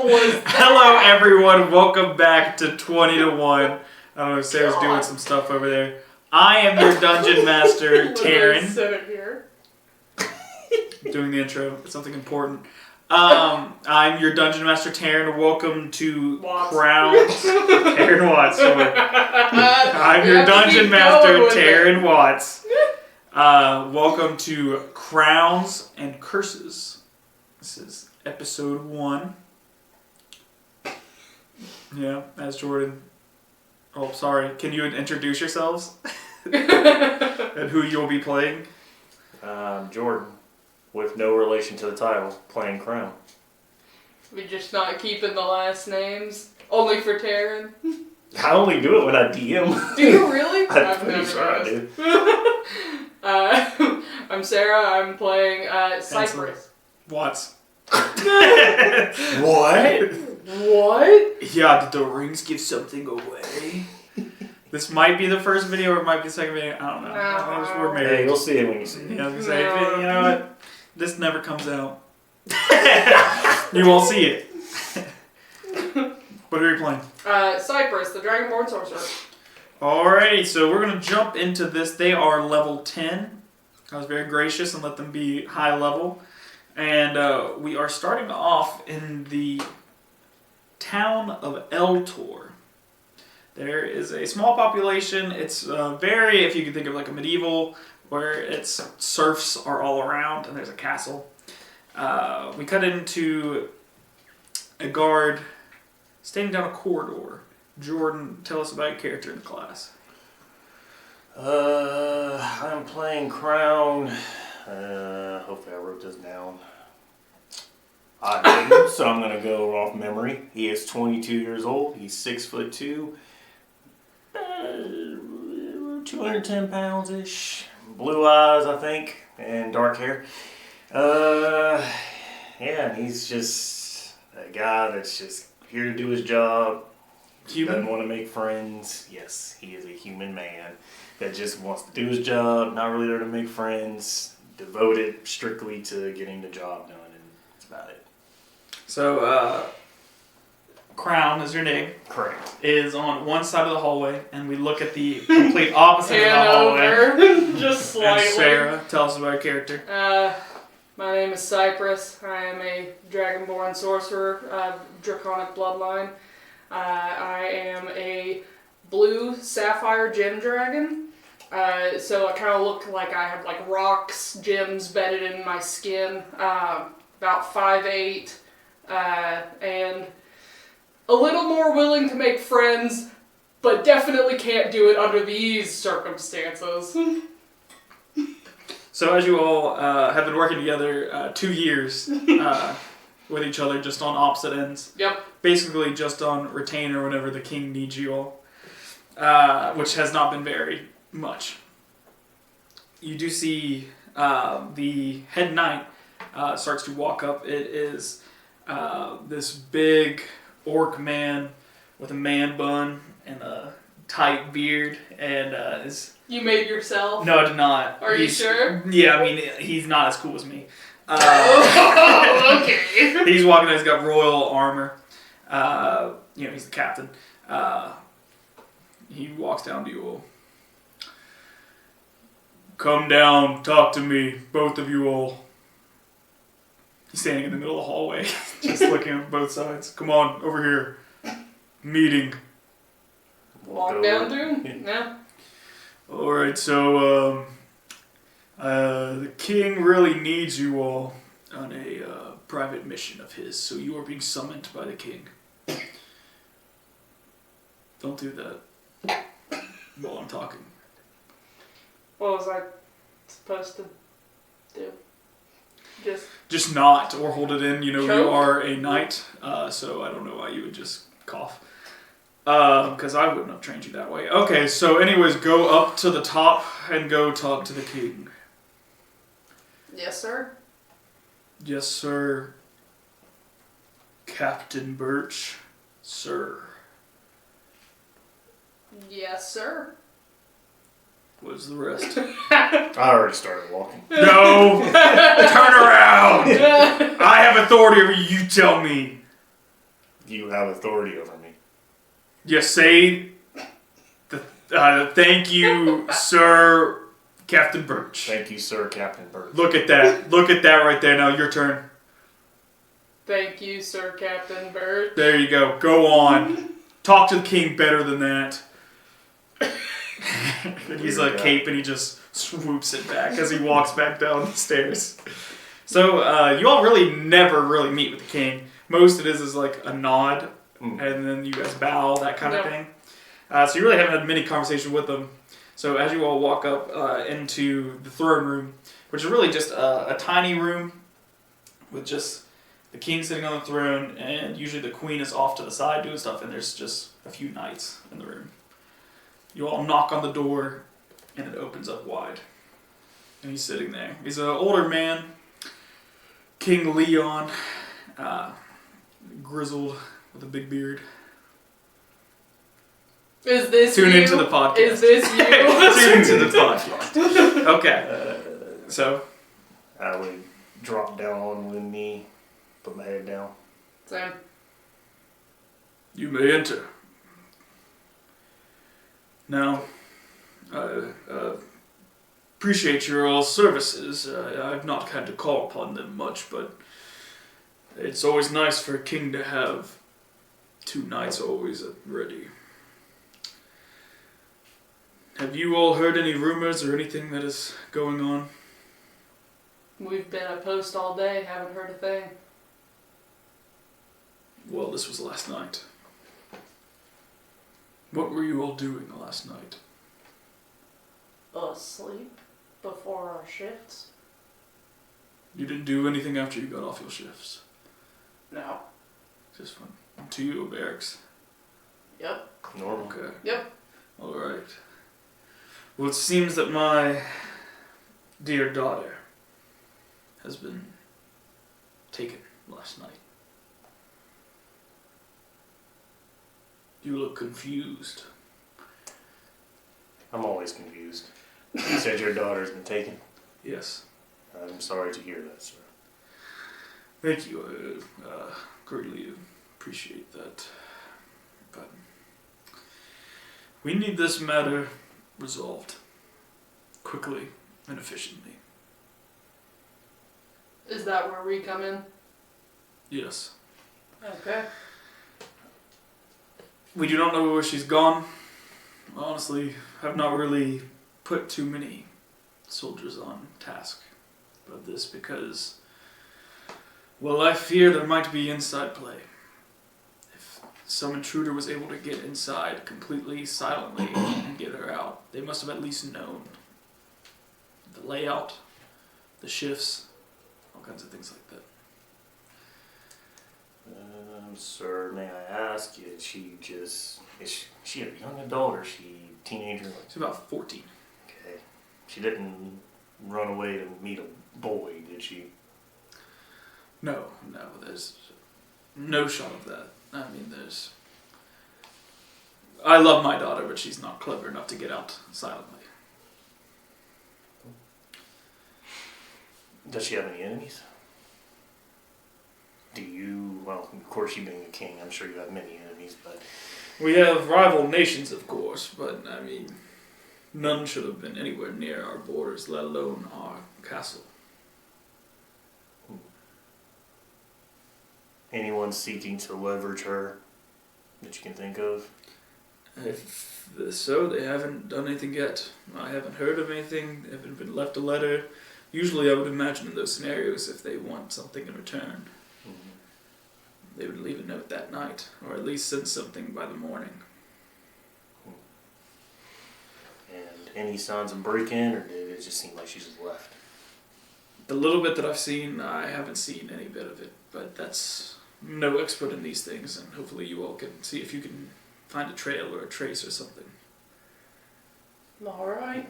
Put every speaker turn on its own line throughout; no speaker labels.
was that?
Hello, everyone. Welcome back to 20 to 1. I don't know if Sarah's doing some stuff over there. I am your dungeon master, Taryn.
Sitting here.
Doing the intro. It's something important. I'm your dungeon master, Taryn. Welcome to Crowns. Taryn Watts. Sure. I'm your dungeon master, Taryn Watts. Welcome to Crowns and Curses. This is episode 1. Yeah, as Jordan. Oh, sorry. Can you introduce yourselves? And who you'll be playing?
Jordan, with no relation to the title, playing Crown.
We're just not keeping the last names. Only for Taryn.
I only do it when I DM.
Do you really?
I'm pretty sure I do.
I'm Sarah. I'm playing Cypress.
Watts.
What?
What?
Yeah, did the rings give something away? This might be the first video or it might be the second video. I don't know.
No.
We're married.
Hey, you'll see it when you see it.
Yeah, I was gonna say, you know what? This never comes out. You won't see it. What are you playing?
Cypress, the Dragonborn Sorcerer.
Alrighty, so we're gonna jump into this. They are level 10. I was very gracious and let them be high level. And we are starting off in the town of Eltor. There is a small population. It's very, if you can think of like a medieval, where it's serfs are all around and there's a castle. We cut into a guard standing down a corridor. Jordan, tell us about your character in the class.
I'm playing Crown. Hopefully I wrote this down. I didn't, so I'm gonna go off memory. He is 22 years old. He's 6'2", 210 pounds ish. Blue eyes, I think, and dark hair. Yeah, and he's just a guy that's just here to do his job.
Human?
Doesn't want to make friends. Yes, he is a human man that just wants to do his job, not really there to make friends, devoted strictly to getting the job done, and that's about it.
So, Crown is your name.
Correct.
Is on one side of the hallway, and we look at the complete opposite of the hallway.
Over. Just slightly.
And Sarah, tell us about your character.
My name is Cypress. I am a Dragonborn Sorcerer, Draconic Bloodline. I am a blue sapphire gem dragon. So I kind of look like I have like rocks, gems bedded in my skin. About 5'8", and a little more willing to make friends, but definitely can't do it under these circumstances.
So as you all have been working together 2 years with each other, just on opposite ends.
Yep.
Basically just on retainer whenever the king needs you all, which has not been very much. You do see the head knight starts to walk up. It is this big orc man with a man bun and a tight beard and is...
You made yourself?
No, I did not.
Are you sure?
Yeah, I mean, he's not as cool as me.
Oh, okay.
He's walking out, he's got royal armor. He's the captain. He walks down to you all. Come down, talk to me, both of you all. He's standing in the middle of the hallway, just looking at both sides. Come on, over here. Meeting.
Walk down to him? Yeah.
Alright, so, the king really needs you all on a private mission of his, so you are being summoned by the king. Don't do that while I'm talking.
What was I supposed to do?
Just not, or hold it in. You know,
Choke?
you are a knight, so I don't know why you would just cough. Because I wouldn't have trained you that way. Okay, so anyways, go up to the top and go talk to the king.
Yes, sir.
Yes, sir. Captain Birch, sir.
Yes, sir.
What's the rest?
I already started walking.
No! Turn around! I have authority over you, you tell me.
You have authority over me.
You say, thank you, Sir Captain Birch.
Thank you, Sir Captain Birch.
Look at that. Look at that right there. Now your turn.
Thank you, Sir Captain Birch.
There you go. Go on. Talk to the king better than that. And he's like cape and he just swoops it back as he walks back down the stairs. So you all really never really meet with the king. Most it is like a nod and then you guys bow, that kind of thing. So you really haven't had many conversations with them. So as you all walk up into the throne room, which is really just a tiny room with just the king sitting on the throne, and usually the queen is off to the side doing stuff, and there's just a few knights in the room. You all knock on the door, and it opens up wide. And he's sitting there. He's an older man, King Leon, grizzled with a big beard.
Is this
Tune
you?
into the podcast.
Is this you?
Tune into the podcast. Okay. So
I would drop down on one knee, put my head down.
Same.
you may enter. Now, I appreciate your all services. I've not had to call upon them much, but it's always nice for a king to have 2 knights always ready. Have you all heard any rumors or anything that is going on?
We've been at post all day, haven't heard a thing.
Well, this was last night. What were you all doing last night?
Asleep before our shifts?
You didn't do anything after you got off your shifts?
No.
Just went to your barracks?
Yep.
Normal.
Okay.
Yep.
Alright. Well, it seems that my dear daughter has been taken last night. You look confused.
I'm always confused. You said your daughter's been taken.
Yes.
I'm sorry to hear that, sir.
Thank you. I greatly appreciate that. But we need this matter resolved quickly and efficiently.
Is that where we come in?
Yes.
Okay.
We do not know where she's gone. Honestly, I've not really put too many soldiers on task about this because, well, I fear there might be inside play. If some intruder was able to get inside completely silently and get her out, they must have at least known the layout, the shifts, all kinds of things like that.
Sir, may I ask, is she a young adult or is she a teenager?
She's about 14.
Okay. She didn't run away to meet a boy, did she?
No, there's no shot of that. I mean, I love my daughter, but she's not clever enough to get out silently.
Does she have any enemies? Do you, well, of course you being a king, I'm sure you have many enemies, but...
We have rival nations, of course, but, I mean, none should have been anywhere near our borders, let alone our castle.
Anyone seeking to leverage her that you can think of?
If so, they haven't done anything yet. I haven't heard of anything, they haven't been left a letter. Usually I would imagine in those scenarios, if they want something in return, they would leave a note that night, or at least send something by the morning.
And any signs of break-in, or did it just seem like she just left?
The little bit that I've seen, I haven't seen any bit of it, but that's no expert in these things, and hopefully you all can see if you can find a trail or a trace or something.
Alright.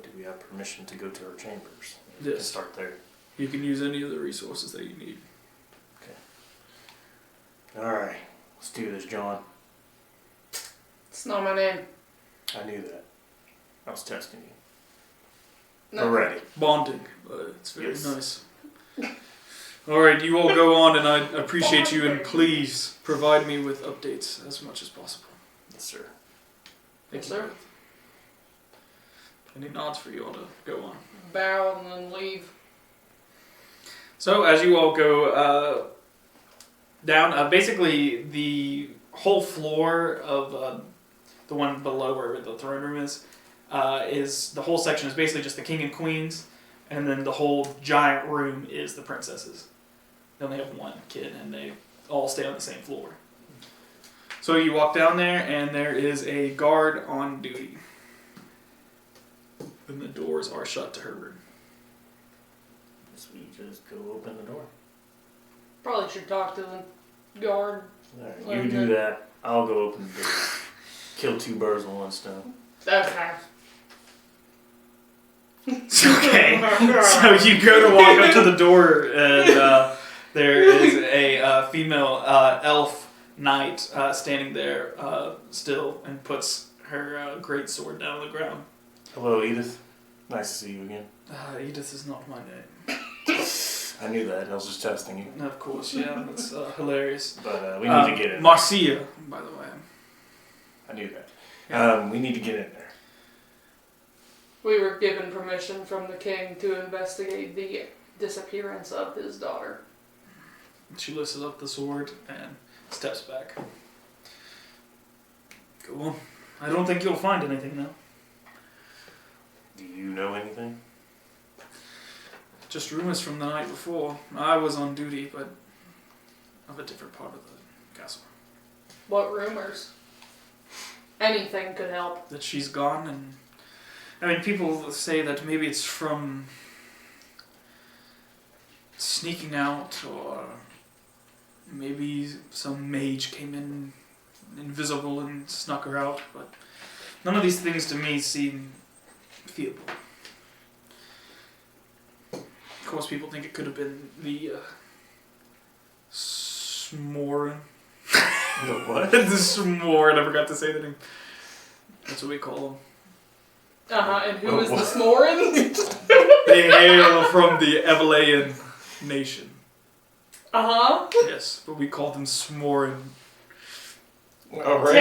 Do we have permission to go to her chambers?
Yes.
To start there.
You can use any of the resources that you need.
Alright, let's do this, John.
It's not my name.
I knew that. I was testing you.
No.
We're ready.
Bonding, but it's very
Yes.
nice. Alright, you all go on, and I appreciate you, and please provide me with updates as much as possible.
Yes, sir.
Thank
Yes,
you.
sir.
Any nods for you all to go on?
Bow and then leave.
So, as you all go down, basically the whole floor of the one below where the throne room is the whole section is basically just the king and queens, and then the whole giant room is the princesses. They only have one kid, and they all stay on the same floor. So you walk down there, and there is a guard on duty. And the doors are shut to her room.
Guess we just go open the door.
Probably should talk to the guard.
Alright, you do that. I'll go open the door. Kill two birds with one stone.
Okay.
Okay, so you go to walk up to the door, and there is a female elf knight standing there still, and puts her great sword down on the ground.
Hello, Edith. Nice to see you again.
Edith is not my name.
I knew that. I was just testing you.
Of course, yeah, that's hilarious.
But we need to get in.
Marcia, by the way.
I knew that.
Yeah.
We need to get in there.
We were given permission from the king to investigate the disappearance of his daughter.
She lifts up the sword and steps back. Go on. I don't think you'll find anything now.
Do you know anything?
Just rumors from the night before. I was on duty, but of a different part of the castle.
What rumors? Anything could help.
That she's gone, and I mean, people say that maybe it's from sneaking out, or maybe some mage came in invisible and snuck her out, but none of these things to me seem feasible. Of course, people think it could have been the Smorin.
The what?
The Smorin, I forgot to say the name. That's what we call them.
And who is the Smorin?
They hail from the Evalayan nation. Yes, but we call them Smorin.
Alright.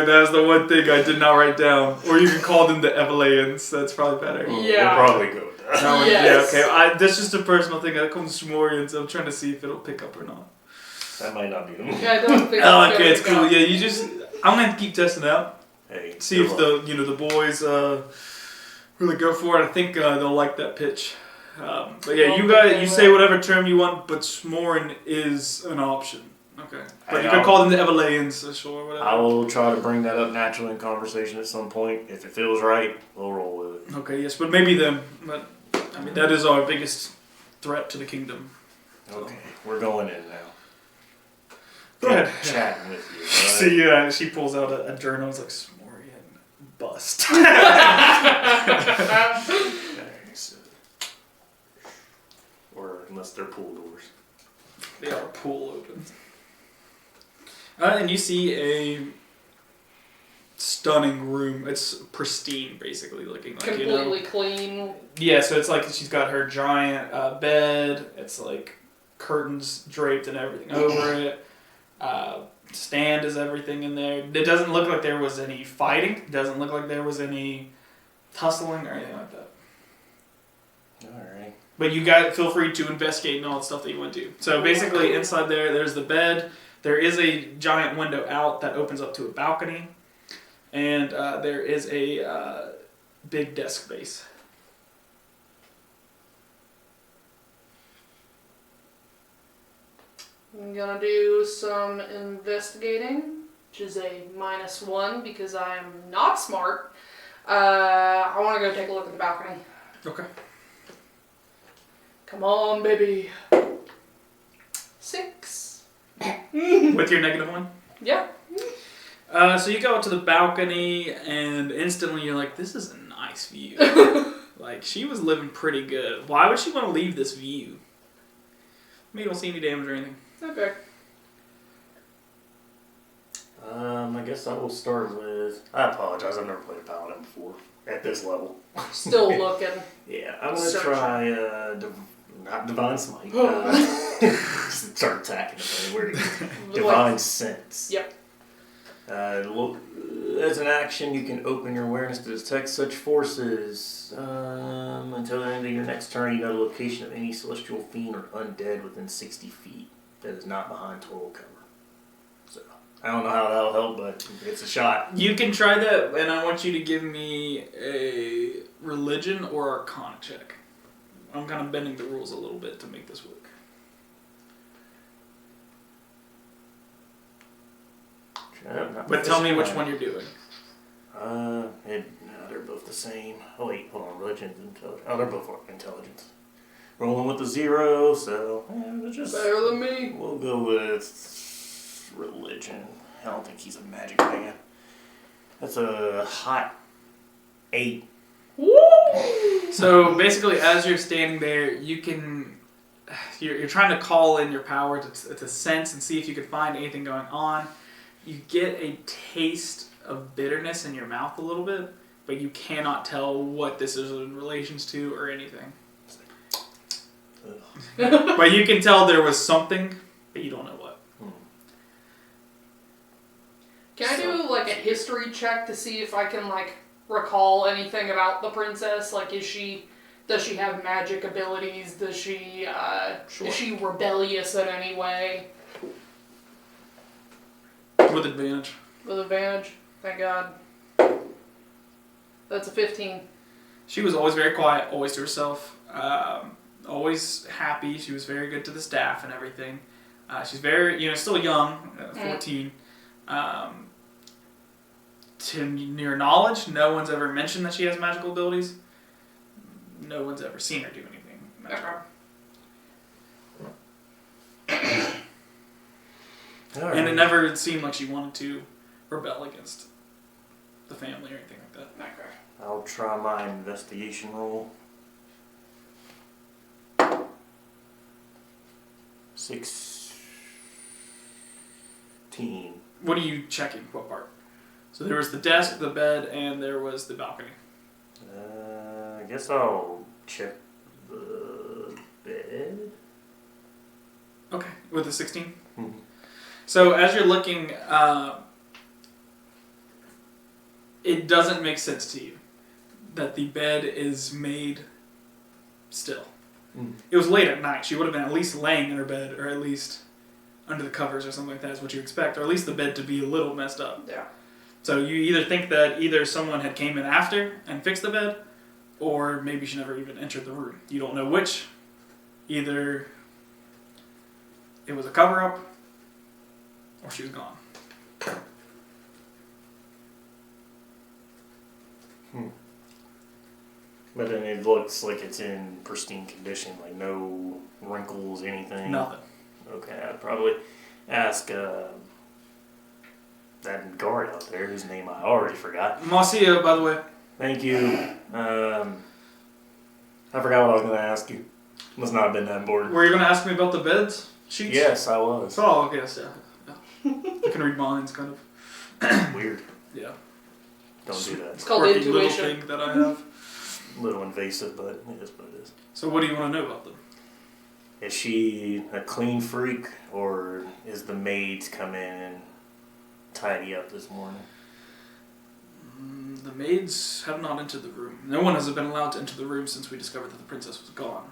That's the one thing I did not write down. Or you can call them the Evalayans. That's probably better.
Yeah.
We'll probably go with that.
That one-
Yes.
Yeah, okay. That's just a personal thing. I call them Smorians. I'm trying to see if it'll pick up or not.
That might not be them.
Yeah, I don't think
Oh,
it's
okay,
gonna
it's cool.
go.
Yeah, you just... I'm going to keep testing it out.
Hey,
See
good
if
luck.
the boys really go for it. I think they'll like that pitch. But yeah, you guys, you say whatever term you want, but Smorin is an option. Okay. But you can call them the Evalayans, sure, whatever.
I will try to bring that up naturally in conversation at some point. If it feels right, we'll roll with it.
Okay, yes, but maybe them. But I mean, that is our biggest threat to the kingdom.
Okay, we're going in now.
Go ahead.
Chatting with you.
See, she pulls out a journal. It's like Smorian bust.
So, or unless they're pool doors.
They are pool open. And you see a stunning room. It's pristine, basically looking like
Completely clean.
Yeah, so it's like she's got her giant bed. It's like curtains draped and everything over it. Stand is everything in there. It doesn't look like there was any fighting. It doesn't look like there was any tussling or anything like that.
Alright.
But you guys feel free to investigate and all the stuff that you want to. So basically inside there's the bed. There is a giant window out that opens up to a balcony. And there is a big desk base.
I'm gonna do some investigating, which is a -1 because I am not smart. I want to go take a look at the balcony.
Okay.
Come on, baby. 6.
With your -1?
Yeah.
So you go out to the balcony, and instantly you're like, this is a nice view. Like, she was living pretty good. Why would she want to leave this view? I mean, you don't see any damage or anything.
Okay.
I guess I will start with... I apologize, I've never played a paladin before. At this level.
Still looking.
Yeah, I'm going to
Search.
try Not Divine Smite. Just start attacking the where Divine Sense.
Yep.
As an action, you can open your awareness to detect such forces. Until the end of your next turn, you know the location of any celestial fiend or undead within 60 feet that is not behind total cover. So, I don't know how that'll help, but it's a shot.
You can try that, and I want you to give me a religion or arcana check. I'm kind of bending the rules a little bit to make this work. But tell me which one you're doing.
They're both the same. Oh wait, hold on. Religion's intelligence. Oh, they're both intelligence. Rolling with the 0, so just
better than me.
We'll go with religion. I don't think he's a magic man. That's a hot 8.
Woo!
So basically, as you're standing there, you're trying to call in your power to sense and see if you could find anything going on. You get a taste of bitterness in your mouth a little bit, but you cannot tell what this is in relations to or anything. But you can tell there was something, but you don't know what.
Can I do like a history check to see if I can like recall anything about the princess? Like, does she have magic abilities? Does she
Sure.
is she rebellious in any way?
With advantage.
With advantage. Thank God. That's a 15.
She was always very quiet, always to herself, always happy. She was very good to the staff and everything. She's very, still young, 14. To your knowledge, no one's ever mentioned that she has magical abilities. No one's ever seen her do anything magical.
Right.
And it never seemed like she wanted to rebel against the family or anything like that.
Okay.
I'll try my investigation roll. 16.
What are you checking? What part? So there was the desk, the bed, and there was the balcony.
I guess I'll check the bed.
Okay, with the 16?
Mm-hmm.
So as you're looking, it doesn't make sense to you that the bed is made still.
Mm.
It was late at night. She would have been at least laying in her bed, or at least under the covers or something like that is what you expect, or at least the bed to be a little messed up.
Yeah.
So you either think that either someone had came in after and fixed the bed, or maybe she never even entered the room. You don't know which. Either it was a cover-up, or she was gone.
But then it looks like it's in pristine condition, like no wrinkles, anything.
Nothing.
Okay, I'd probably ask that guard out there, whose name I already forgot.
Marcia, by the way.
Thank you. I forgot what I was going to ask you. Must not have been that important.
Were you going to ask me about the beds sheets?
Yes, I was.
Oh, okay, yes, yeah. I can read minds, kind of.
Weird.
Yeah.
Don't do that.
It's called
Quirky little
intuition.
thing that I have.
A little invasive, but it is what it is.
So what do you want to know about them?
Is she a clean freak, or is the maids come in and tidy up this morning?
The maids have not entered the room. No one has been allowed to enter the room since we discovered that the princess was gone.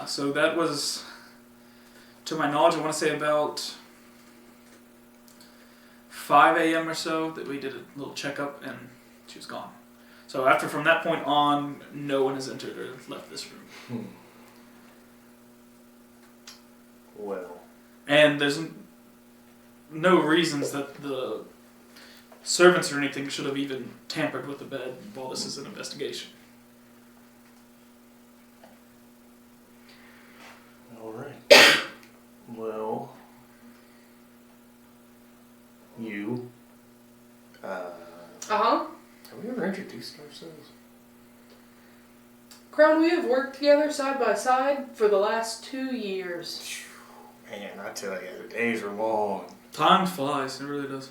So that was, to my knowledge, I want to say about 5 a.m. or so that we did a little checkup and she was gone. So from that point on, no one has entered or left this room.
Well.
And there's no reasons that the servants or anything should have even tampered with the bed while this is an investigation.
Alright. Well. You.
Uh-huh.
Have we ever introduced ourselves?
Crown, we have worked together side by side for the last 2 years.
Man, I tell you, the days are long.
Time flies, it really does.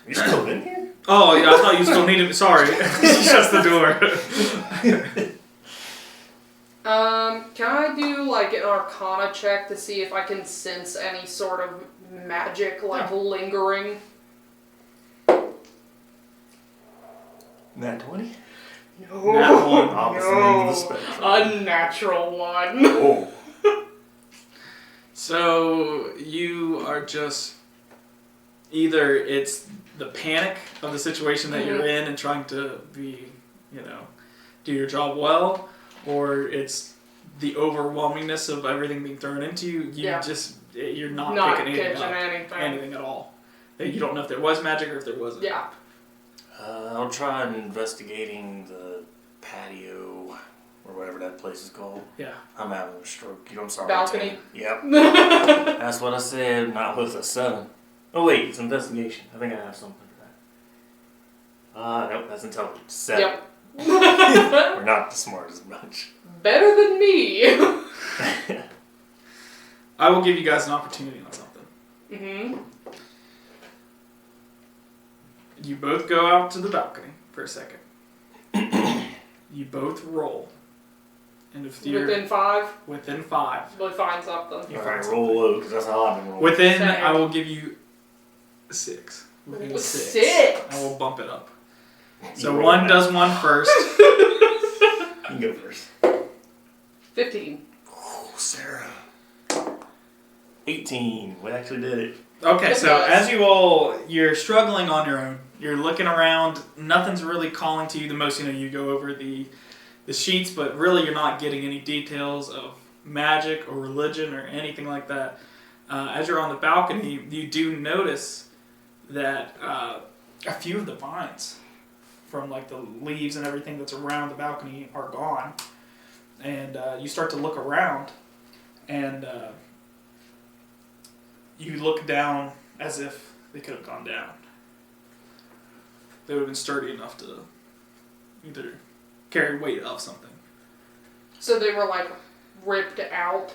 You still in here?
Oh, yeah, I thought you still needed me. Sorry. She shuts the door.
Can I do like an Arcana check to see if I can sense any sort of magic, like lingering?
Nat 20?
No.
Nat 1.
Opposite end of the spectrum.
Unnatural one.
Oh.
So you are just either it's the panic of the situation that you're in and trying to be, do your job well, or it's the overwhelmingness of everything being thrown into you. You're not picking anything at all. You don't know if there was magic or if there wasn't.
Yeah.
I'll try investigating the patio or whatever that place is called.
Yeah.
I'm having a stroke. I'm sorry.
Balcony.
Yep. That's what I said. Not with a 7. Oh wait, it's investigation. I think I have something for that. Nope, that's intelligence. 7.
Yep.
We're not the smartest bunch.
Better than me.
I will give you guys an opportunity on something.
Mm-hmm.
You both go out to the balcony for a second. You both roll. And if you're
Within 5?
within 5.
We'll find something.
You
Alright,
find
roll low, because that's how I've been rolling.
Within,
Same.
I will give you 6. Within 6.
6?
I will bump it up. So
roll
one
that.
does one first.
You can go first.
15.
Oh, Sarah. 18. We actually did it.
Okay, so
Nice.
as you all, you're struggling on your own. You're looking around. Nothing's really calling to you. The most, you go over the sheets, but really you're not getting any details of magic or religion or anything like that. As you're on the balcony, you do notice that a few of the vines from like the leaves and everything that's around the balcony are gone. And you start to look around, and you look down as if they could have gone down. They would have been sturdy enough to either carry weight of something.
So they were like ripped out,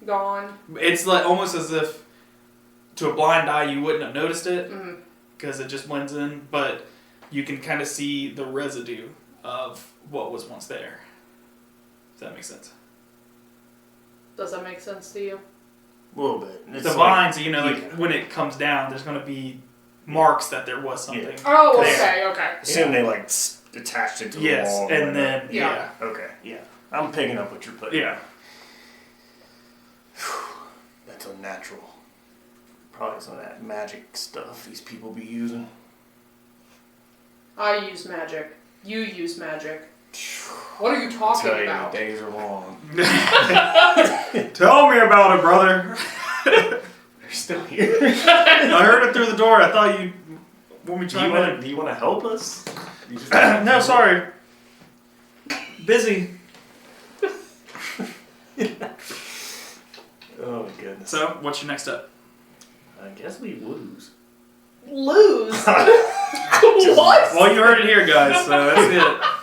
gone.
It's like almost as if to a blind eye you wouldn't have noticed it
Mm-hmm.
because it just blends in, but you can kind of see the residue of what was once there. Does that make sense?
Does that make sense to you?
A little bit. It's
The
like-
vines, when it comes down, there's going to be marks that there was something.
Yeah.
Oh,
there.
okay.
Assume they like attached it to the
Yes,
wall.
and then
Yeah.
Okay, yeah. I'm picking up what you're putting.
yeah.
That's unnatural. Probably some of that magic stuff these people be using.
I use magic. You use magic. What are you talking
Tell you,
about?
the days are long.
Tell me about it, brother.
They're still here.
I heard it through the door. I thought you want me to chime in.
Do you want to help us? You just
No, sorry. Busy.
Oh my goodness.
So, what's your next step?
I guess we lose.
Lose? What?
Well, you heard it here, guys. So that's it.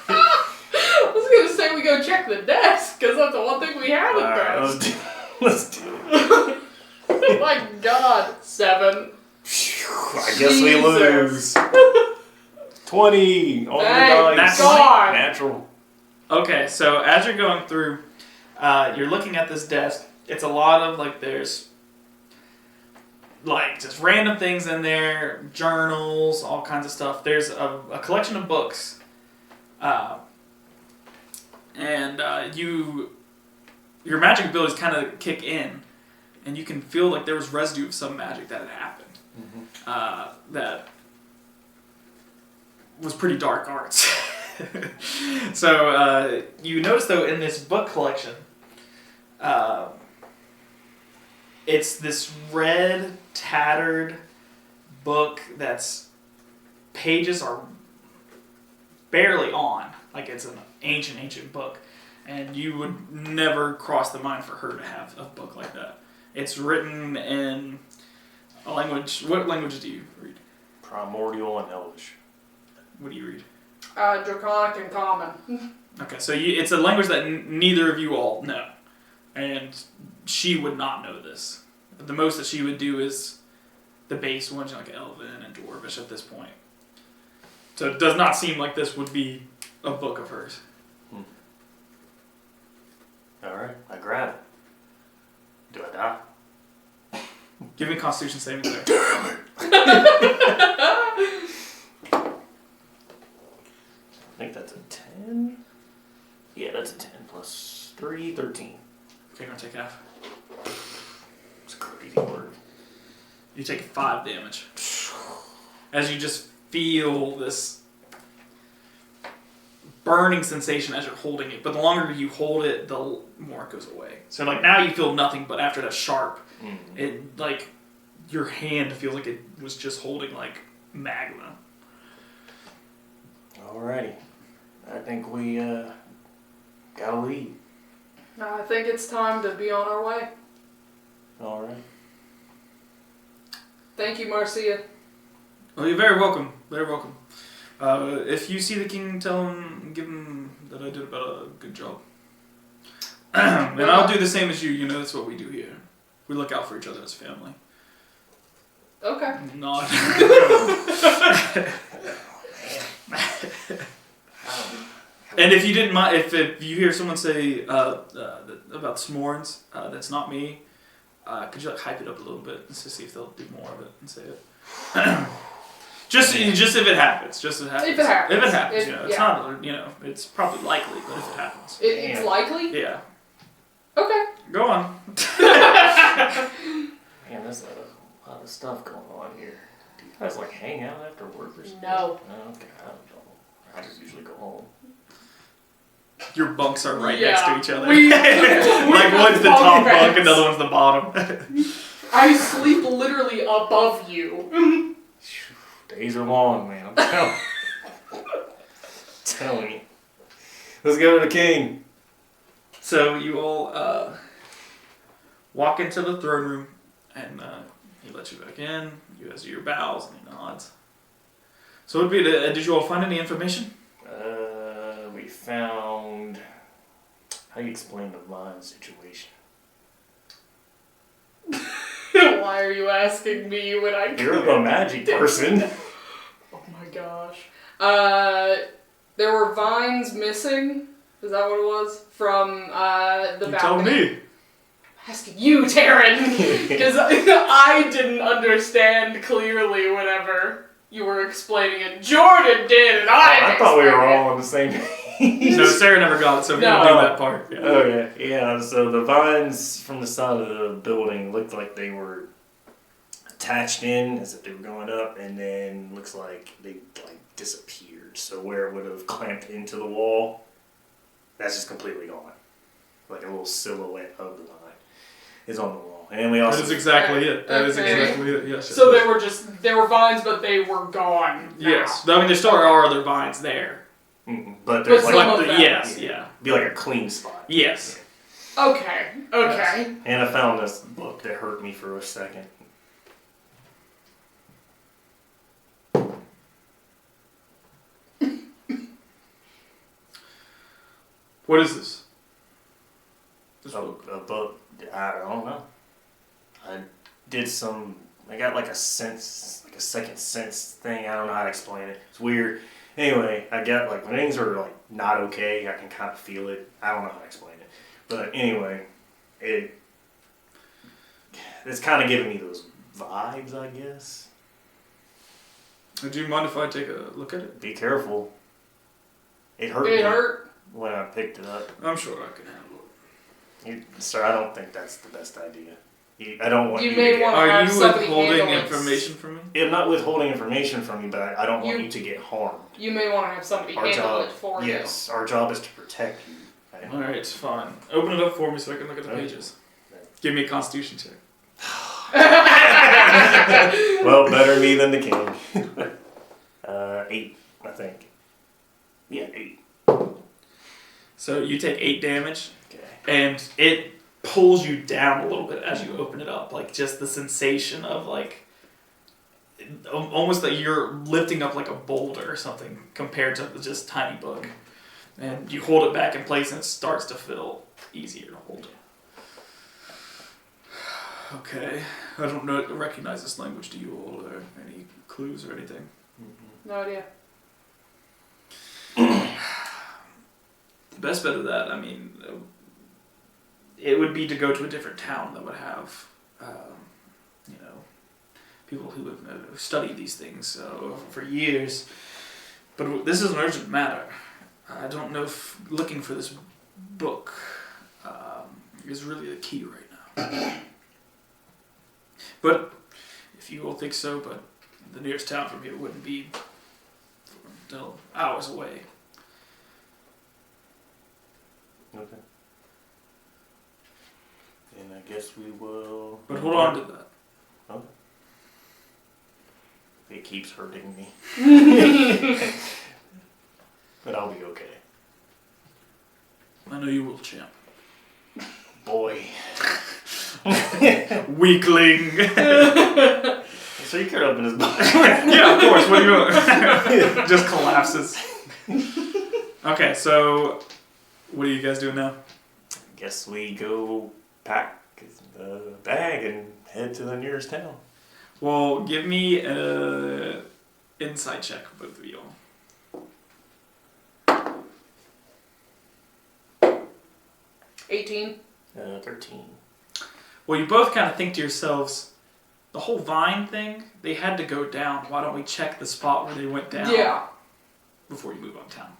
I was gonna say we go check the desk, because that's the one thing we haven't
Alright,
done.
let's do it.
Oh my god. 7.
I guess we
Jesus.
lose. 20 on
Thank
the dice.
God.
Natural.
Okay, so as you're going through, you're looking at this desk. It's a lot of, there's, just random things in there, journals, all kinds of stuff. There's a collection of books. And your magic abilities kind of kick in, and you can feel like there was residue of some magic that had happened.
Mm-hmm.
That was pretty dark arts. So you notice though in this book collection, it's this red tattered book that's pages are barely on, like it's an ancient book, and you would never cross the mind for her to have a book like that. It's written in a language. What language do you read?
Primordial and Elvish.
What do you read?
Draconic and Common.
Okay, so it's a language that neither of you all know, and she would not know this. But the most that she would do is the base ones, like Elven and Dwarvish at this point. So it does not seem like this would be a book of hers. Give me a Constitution saving throw.
I think that's a 10. Yeah, that's a 10 plus 3, 13.
Okay, I'm gonna take half.
It's crazy work.
You take 5 damage. As you just feel this burning sensation as you're holding it, but the longer you hold it, the more it goes away. So like now you feel nothing, but after that sharp, it like your hand feels like it was just holding like magma.
Alrighty. I think we gotta leave.
I think it's time to be on our way.
Alright.
Thank you, Marcia.
Oh, you're very welcome. Very welcome. If you see the king, give him that I did about a good job. And I'll do the same as you. You know, that's what we do here. We look out for each other as family.
Okay.
Not. And if you didn't mind, if you hear someone say about s'mores, that's not me. Could you like hype it up a little bit to see if they'll do more of it and say it? Just if it happens. Just if it happens.
If it happens.
If it happens,
If,
you know, it's not. You know, it's probably likely, but if it happens,
It's likely?
yeah.
Okay.
Go on.
Man, there's a lot of stuff going on here. Do you guys like hang out after work or something?
No.
Oh, okay, I don't know. I just usually go home.
Your bunks are right
Yeah.
next to each other.
We
Like one's the top bunk, another one's the bottom.
I sleep literally above you.
Days are long, man. I'm telling you. Let's go to the king.
So you all walk into the throne room, and he lets you back in. You guys do your bows and he nods. So would be did you all find any information?
We found. How do you explain the vine situation?
Why are you asking me when I
You're the magic person.
Oh my gosh. There were vines missing. Is that what it was? From the
You
balcony.
tell me.
I'm asking you, Taryn, because I didn't understand clearly whenever you were explaining it. Jordan did, and
I thought we were all on the same page.
No, Sarah never got it, so we
No.
don't do that part. Yeah.
Oh yeah. So the vines from the side of the building looked like they were attached in as if they were going up, and then looks like they like disappeared. So where it would have clamped into the wall, that's just completely gone. Like a little silhouette of the vine is on the wall, and we also
That is exactly it. That is
Okay.
exactly it. Yes.
So they were vines, but they were gone. Now.
Yes. I mean, there still are other vines there.
but there's
But
like
some of them.
Yes. Yeah.
be like a clean spot.
Yes.
Okay.
Yes. And I found this book that hurt me for a second.
What is this? This
A book. I don't know. I did some. I got like a sense, like a second sense thing. I don't know how to explain it. It's weird. Anyway, I get like when things are like not okay, I can kind of feel it. I don't know how to explain it, but anyway, it's kind of giving me those vibes, I guess.
Do you mind if I take a look at it?
Be careful. It hurt
It
me
hurt.
when I picked it up.
I'm sure I can handle it.
Sir, I don't think that's the best idea. I don't want
You
you
may
to get.
want-
Are
have
you
somebody
withholding
handle it.
information from me?
I'm not withholding information from you, but I don't want
You-
you to get harmed.
You may want to have somebody
Our
handle
job,
it for
yes, our job is to protect you. Okay?
All right, fine. Open it up for me so I can look at the
Okay.
pages. Give me a Constitution check.
Well, better me than the king. 8, I think. Yeah, 8.
So you take 8 damage,
Okay.
and it pulls you down a little bit as you open it up. Like just the sensation of like almost that you're lifting up like a boulder or something compared to just tiny book. And you hold it back in place and it starts to feel easier to hold. Okay, I don't recognize this language. Do you all? Are there any clues or anything?
No idea.
The best bet of that, I mean, it would be to go to a different town that would have, you know, people who have studied these things for years. But this is an urgent matter. I don't know if looking for this book is really the key right now. But if you all think so, but the nearest town from here wouldn't be until hours away.
Okay. And I guess we will.
But hold on to that.
Okay. It keeps hurting me. But I'll be okay.
I know you will, champ.
Boy.
Weakling.
So you could open his body.
Yeah, of course. What do you just collapses. Okay, so what are you guys doing now?
Guess we go pack the bag and head to the nearest town.
Well, give me an insight check, both of you all.
18.
13.
Well, you both kind of think to yourselves, the whole vine thing, they had to go down. Why don't we check the spot where they went down
Yeah.
before you move on town?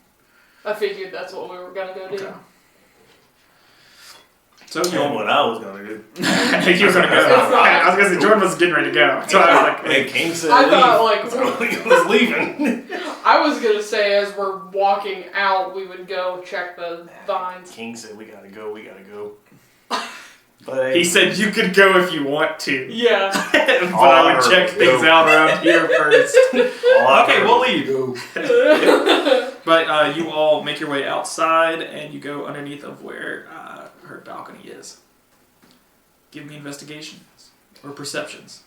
I figured that's what we were going to go do.
Okay. So
You know what I was gonna do?
I think you were going to go. I was going to say, Jordan was getting ready to go. So I was like,
Hey, King said
I
leave.
thought, like,
So he was leaving.
I was going to say as we're walking out, we would go check the vines.
King said we gotta go. But
he said you could go if you want to.
Yeah.
But I would check things out around here first. Okay, we'll leave. But you all make your way outside and you go underneath of where her balcony is. Give me investigations or perceptions.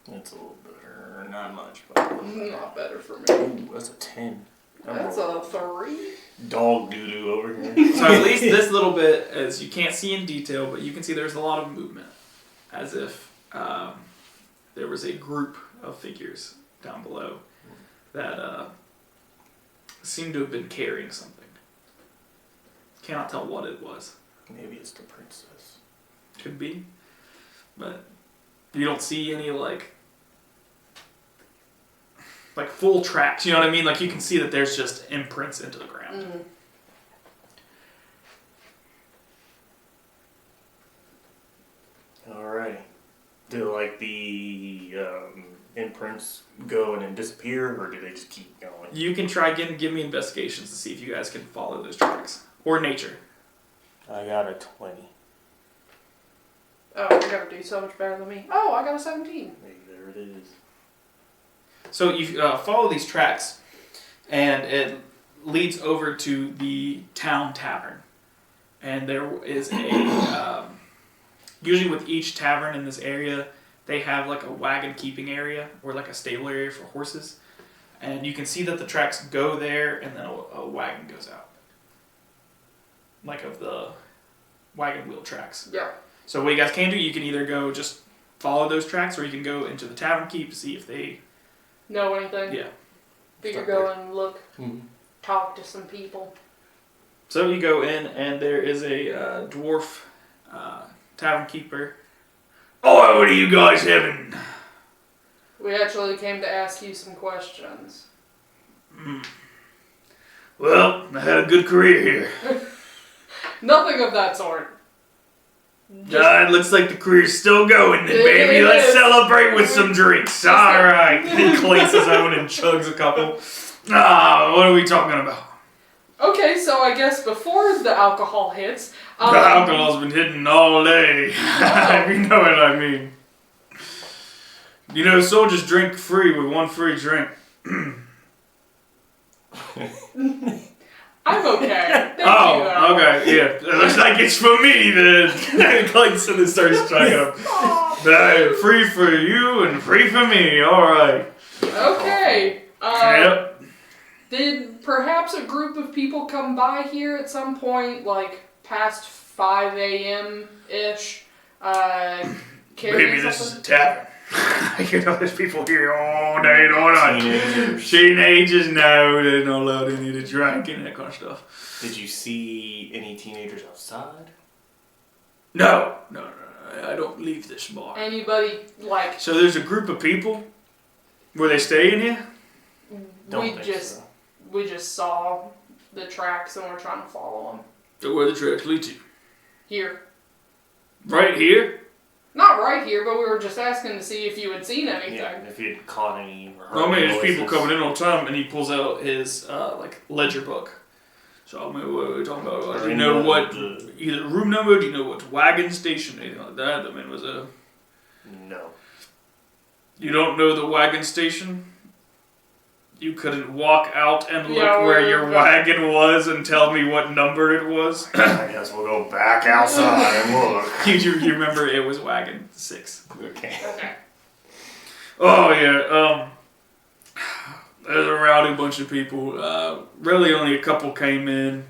That's a little better. Not much, but
Not better for me.
ooh, that's a 10.
That's a 3.
Dog doo-doo over here.
So at least this little bit, as you can't see in detail, but you can see there's a lot of movement. As if there was a group of figures down below that seemed to have been carrying something. Cannot tell what it was.
Maybe it's the princess.
Could be. But you don't see any like full tracks, you know what I mean? Like you can see that there's just imprints into the ground.
Mm.
Alrighty. Do like the imprints go and then disappear, or do they just keep going?
You can try again and give me investigations to see if you guys can follow those tracks. Or nature.
I got a 20.
Oh, you're going to do so much better than me. Oh, I got a 17.
Maybe there it is.
So you follow these tracks, and it leads over to the town tavern. And there is a... usually with each tavern in this area, they have like a wagon keeping area, or like a stable area for horses. And you can see that the tracks go there, and then a wagon goes out. Like of the wagon wheel tracks.
Yeah.
So what you guys can do, you can either go just follow those tracks, or you can go into the tavern keep to see if they...
Know anything?
Yeah.
Figure go and look, talk to some people.
So you go in, and there is a dwarf tavern keeper. Oh, what are you guys having?
We actually came to ask you some questions.
Well, I had a good career here.
Nothing of that sort.
It looks like the career's still going then,
It
baby. Let's
is.
celebrate with some drinks. All right. He clinks his own and chugs a couple. What are we talking about?
Okay, so I guess before the alcohol hits...
The alcohol's been hitting all day. If you know what I mean. You know, soldiers drink free with one free drink.
I'm okay. Thank you,
Oh,
though.
okay, yeah. It looks like it's for me then. Clinton and starts trying to free for you and free for me. All right.
Okay.
Yep.
Did perhaps a group of people come by here at some point, like past 5 a.m.-ish?
Maybe this is a tavern. You know, there's people here all day and all night. Teenagers, no, they're not allowed any to drink and that kind of stuff.
Did you see any teenagers outside?
No, I don't leave this bar.
Anybody, like...
So there's a group of people? Were they staying here?
We just saw the tracks and we're trying to follow them.
So where the tracks lead to?
Here.
Right here?
Not right here, but we were just asking to see if you had seen anything.
Yeah, if you had caught any or heard
I mean,
any
there's people
voices.
coming in all the time, and he pulls out his ledger book. So I mean, what are we talking about? Do you know what either room number? Do you know what wagon station? Anything like that? I mean, was a
No.
you don't know the wagon station? You couldn't walk out and look
Yeah,
where your wagon was and tell me what number it was?
I guess we'll go back outside and look.
you remember it was wagon 6.
Okay.
Okay.
Oh yeah, there's a rowdy bunch of people. Really only a couple came in.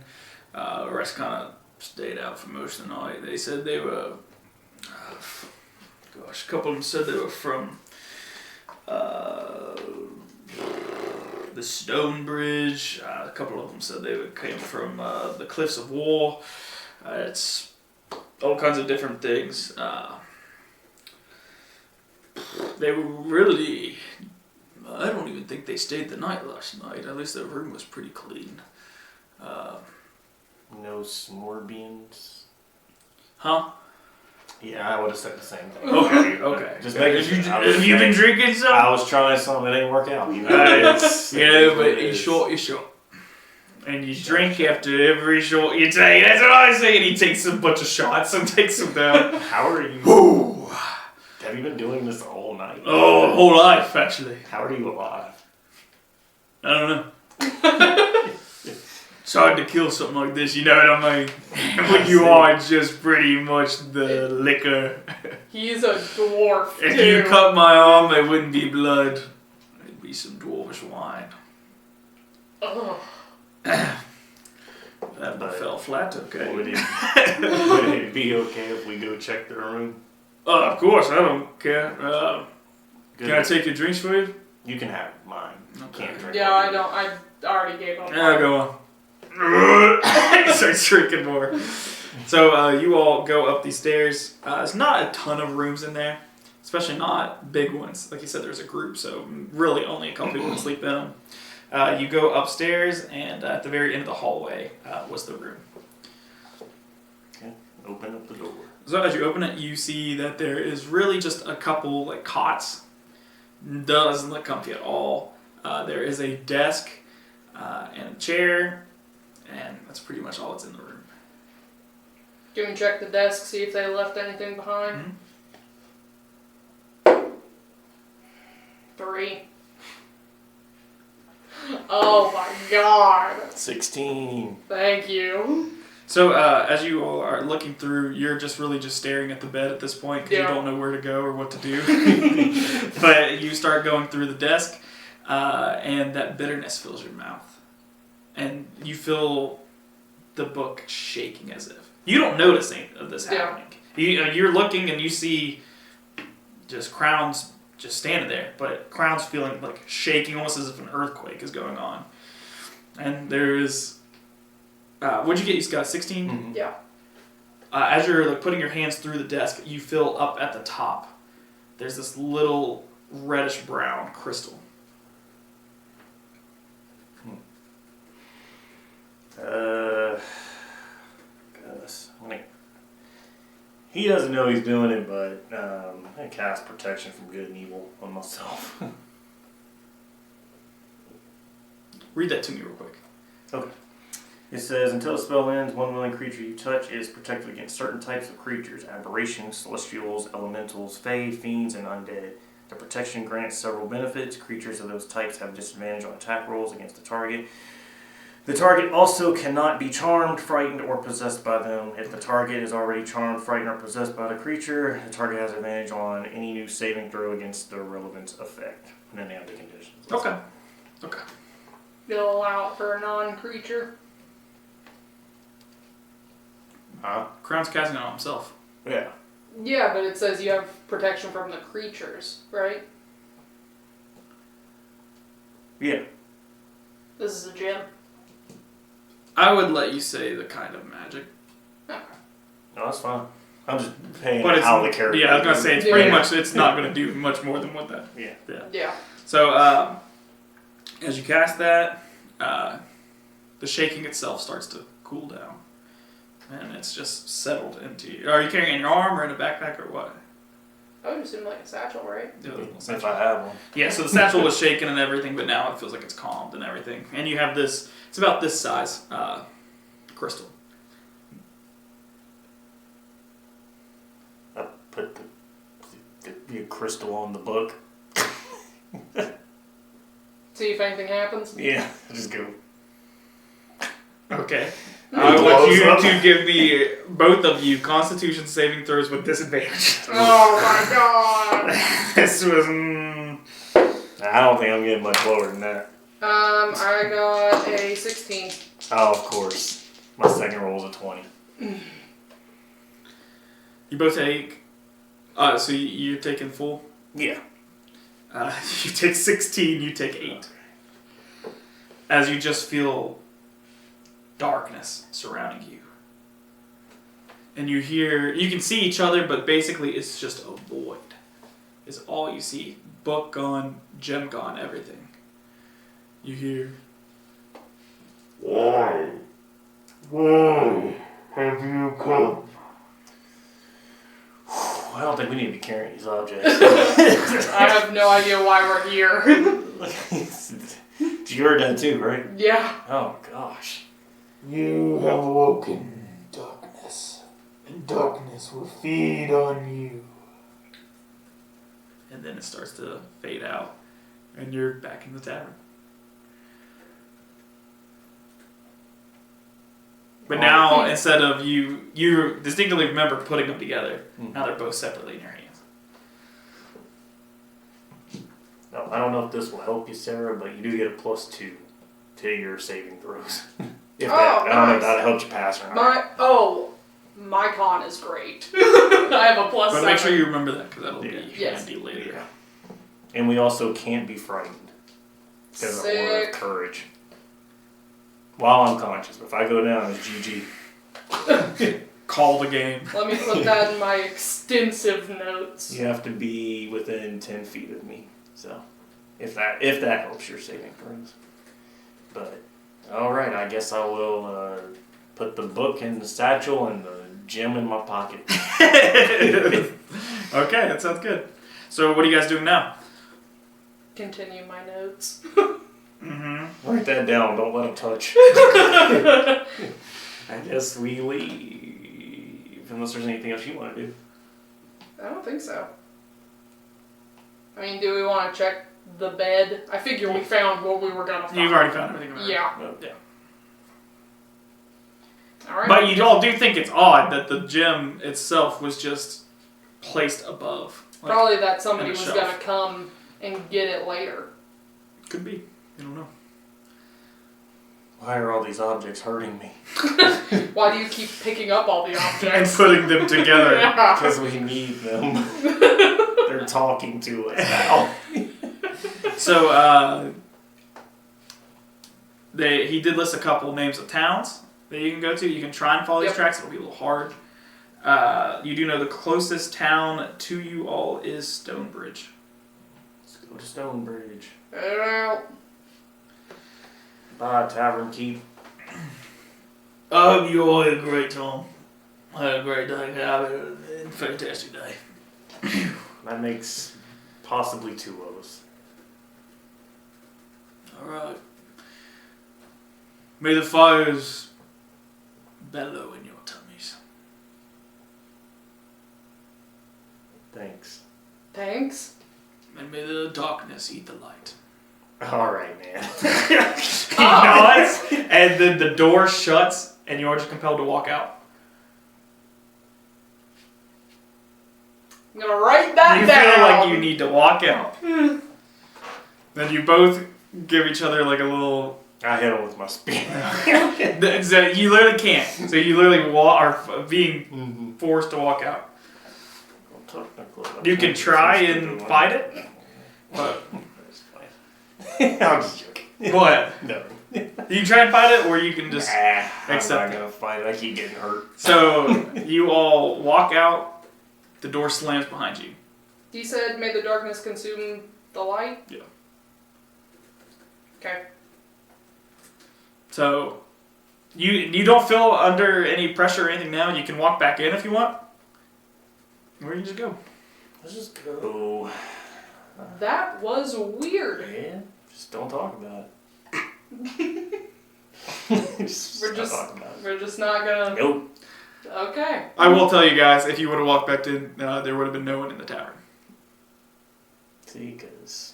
The rest kind of stayed out for most of the night. They said they were, a couple of them said they were from the Stone Bridge. A couple of them said they came from the Cliffs of War. It's all kinds of different things. They were really... I don't even think they stayed the night last night. At least their room was pretty clean.
No Smorbians?
Huh?
Yeah, I would have said the same thing.
Okay.
Just making sure.
Have you been drinking some?
I was trying something, it didn't work out.
But you're short. And you drink after every shot you take. That's what I say. And he takes a bunch of shots and takes them down.
How are you?
Woo!
Have you been doing this all night?
Oh, whole life, actually.
How are you alive?
I don't know. It's hard to kill something like this, you know what I mean? When you are just pretty much the liquor.
He's a dwarf,
If
too.
you cut my arm, there wouldn't be blood. It'd be some dwarvish wine.
Ugh.
That fell flat, okay.
Would it be okay if we go check the room?
Of course, I don't care.
Good.
Can I take your drinks for you?
You can have mine.
Okay.
Can't drink.
Yeah,
all
I
of it.
don't. I already gave up.
Yeah, go on. He starts drinking more. So you all go up these stairs. There's not a ton of rooms in there, especially not big ones. Like you said, there's a group, so really only a couple people can sleep in them. You go upstairs, and at the very end of the hallway was the room.
Okay. Open up the door.
So as you open it, you see that there is really just a couple like cots. Doesn't look comfy at all. There is a desk and a chair, and that's pretty much all that's in the room.
Can we check the desk, see if they left anything behind?
Mm-hmm.
3. Oh my god.
16.
Thank you.
So as you all are looking through, you're just staring at the bed at this point because
Yeah.
you don't know where to go or what to do. But you start going through the desk, and that bitterness fills your mouth. And you feel the book shaking as if. You don't notice any of this
Yeah.
happening. You're looking and you see just crowns just standing there, but crowns feeling like shaking almost as if an earthquake is going on. And there is... what'd you get? You got 16?
Mm-hmm.
Yeah.
As you're like putting your hands through the desk, you feel up at the top. There's this little reddish brown crystal.
Goodness. He doesn't know he's doing it, but I'm gonna cast protection from good and evil on myself.
Read that to me real quick.
Okay. It says, until the spell ends, one willing creature you touch is protected against certain types of creatures, aberrations, celestials, elementals, fae, fiends, and undead. The protection grants several benefits. Creatures of those types have disadvantage on attack rolls against the target. The target also cannot be charmed, frightened, or possessed by them. If the target is already charmed, frightened, or possessed by the creature, the target has advantage on any new saving throw against the relevant effect. And then they have the conditions.
Okay.
You'll allow it for a non-creature.
Huh?
Crown's casting it on himself.
Yeah.
Yeah, but it says you have protection from the creatures, right?
Yeah.
This is a gym.
I would let you say the kind of magic.
Okay.
No, that's fine. I'm just paying
But it's,
how the character.
yeah, I was gonna say it's pretty
Yeah.
much. It's not gonna do much more than what that.
Yeah.
Yeah.
So as you cast that, the shaking itself starts to cool down, and it's just settled into you. Are you carrying it in your arm or in a backpack or what?
I would assume like a satchel, right?
Yeah, the
If
satchel.
I have one.
Yeah, so the satchel was shaking and everything, but now it feels like it's calmed and everything. And you have this. It's about this size crystal.
I put the crystal on the book.
See if anything happens.
Yeah, I just go.
Okay.
It
I want
blows
you
up.
to give me, both of you, Constitution saving throws with disadvantage.
Oh my god.
This was.
I don't think I'm getting much lower than that.
I got a 16.
Oh, of course. My second roll is a 20.
You both take. So you're taking full?
Yeah.
You take 16, you take 8. As you just feel darkness surrounding you. And you can see each other, but basically it's just a void. Is all you see. Book gone, gem gone, everything. You hear,
Why have you come?
I don't think we need to be carrying these objects.
I have no idea why we're here.
You're dead too, right?
Yeah.
Oh, gosh.
You have awoken darkness, and darkness will feed on you.
and then it starts to fade out, and you're back in the tavern. But now, instead of you distinctly remember putting them together. Now they're both separately in your hands.
No, I don't know if this will help you, Sarah, but you do get a +2 to your saving throws. If that, I don't know if that helps you pass or not.
My con is great. I have a +7.
But make sure you remember that, because that'll be
Yes.
handy later.
Yeah. And we also can't be frightened because of aura of
Sick.
courage. While I'm conscious, but if I go down, it's GG.
Call the game.
Let me put that in my extensive notes.
You have to be within 10 feet of me. So, if that helps your saving throws. But, alright, I guess I will put the book in the satchel and the gem in my pocket.
Okay, that sounds good. So what are you guys doing now?
Continue my notes.
Write that down, don't let them touch. I guess we leave. Unless there's anything else you want to do.
I don't think so. I mean, do we want to check the bed? I figure we found what we were going to find.
You've already found everything.
Yeah.
Yeah.
Alright.
But you all do think it's odd that the gem itself was just placed above. Like,
Probably that somebody
on a
was
shelf.
going to come and get it later.
Could be. You don't know.
Why are all these objects hurting me?
Why do you keep picking up all the
And
objects?
putting them together.
Yeah.
Because we need them. They're talking to us now.
So, he did list a couple names of towns that you can go to. You can try and follow these
Yep.
tracks. It'll be a little hard. You do know the closest town to you all is Stonebridge.
Let's go to Stonebridge.
Well,
Bye, Tavern Keep.
I hope you all had a great time. I had a great day. Have a fantastic day.
That makes possibly 2 of us.
Alright. May the fires bellow in your tummies.
Thanks.
thanks.
And may the darkness eat the light.
Alright, man.
He nods, and then the door shuts, and you are just compelled to walk out.
I'm going to write that
You
down.
feel like you need to walk out. Then you both give each other like a little...
I hit him with my spear.
So you literally can't. So you literally are being forced to walk out. You can try and fight it. But
I'm just joking.
what?
No.
You can try and fight it, or you can just
I'm
accept
not
it.
gonna fight it. I keep getting hurt.
So you all walk out. The door slams behind you.
He said, "May the darkness consume the light."
Yeah.
Okay.
So you don't feel under any pressure or anything now. You can walk back in if you want, or you can just go.
Let's just go.
That was weird.
Yeah, just don't talk about it.
We're
Don't talk about it.
We're just not gonna.
Nope.
Okay.
I will tell you guys, if you would have walked back in, there would have been no one in the tavern.
See, because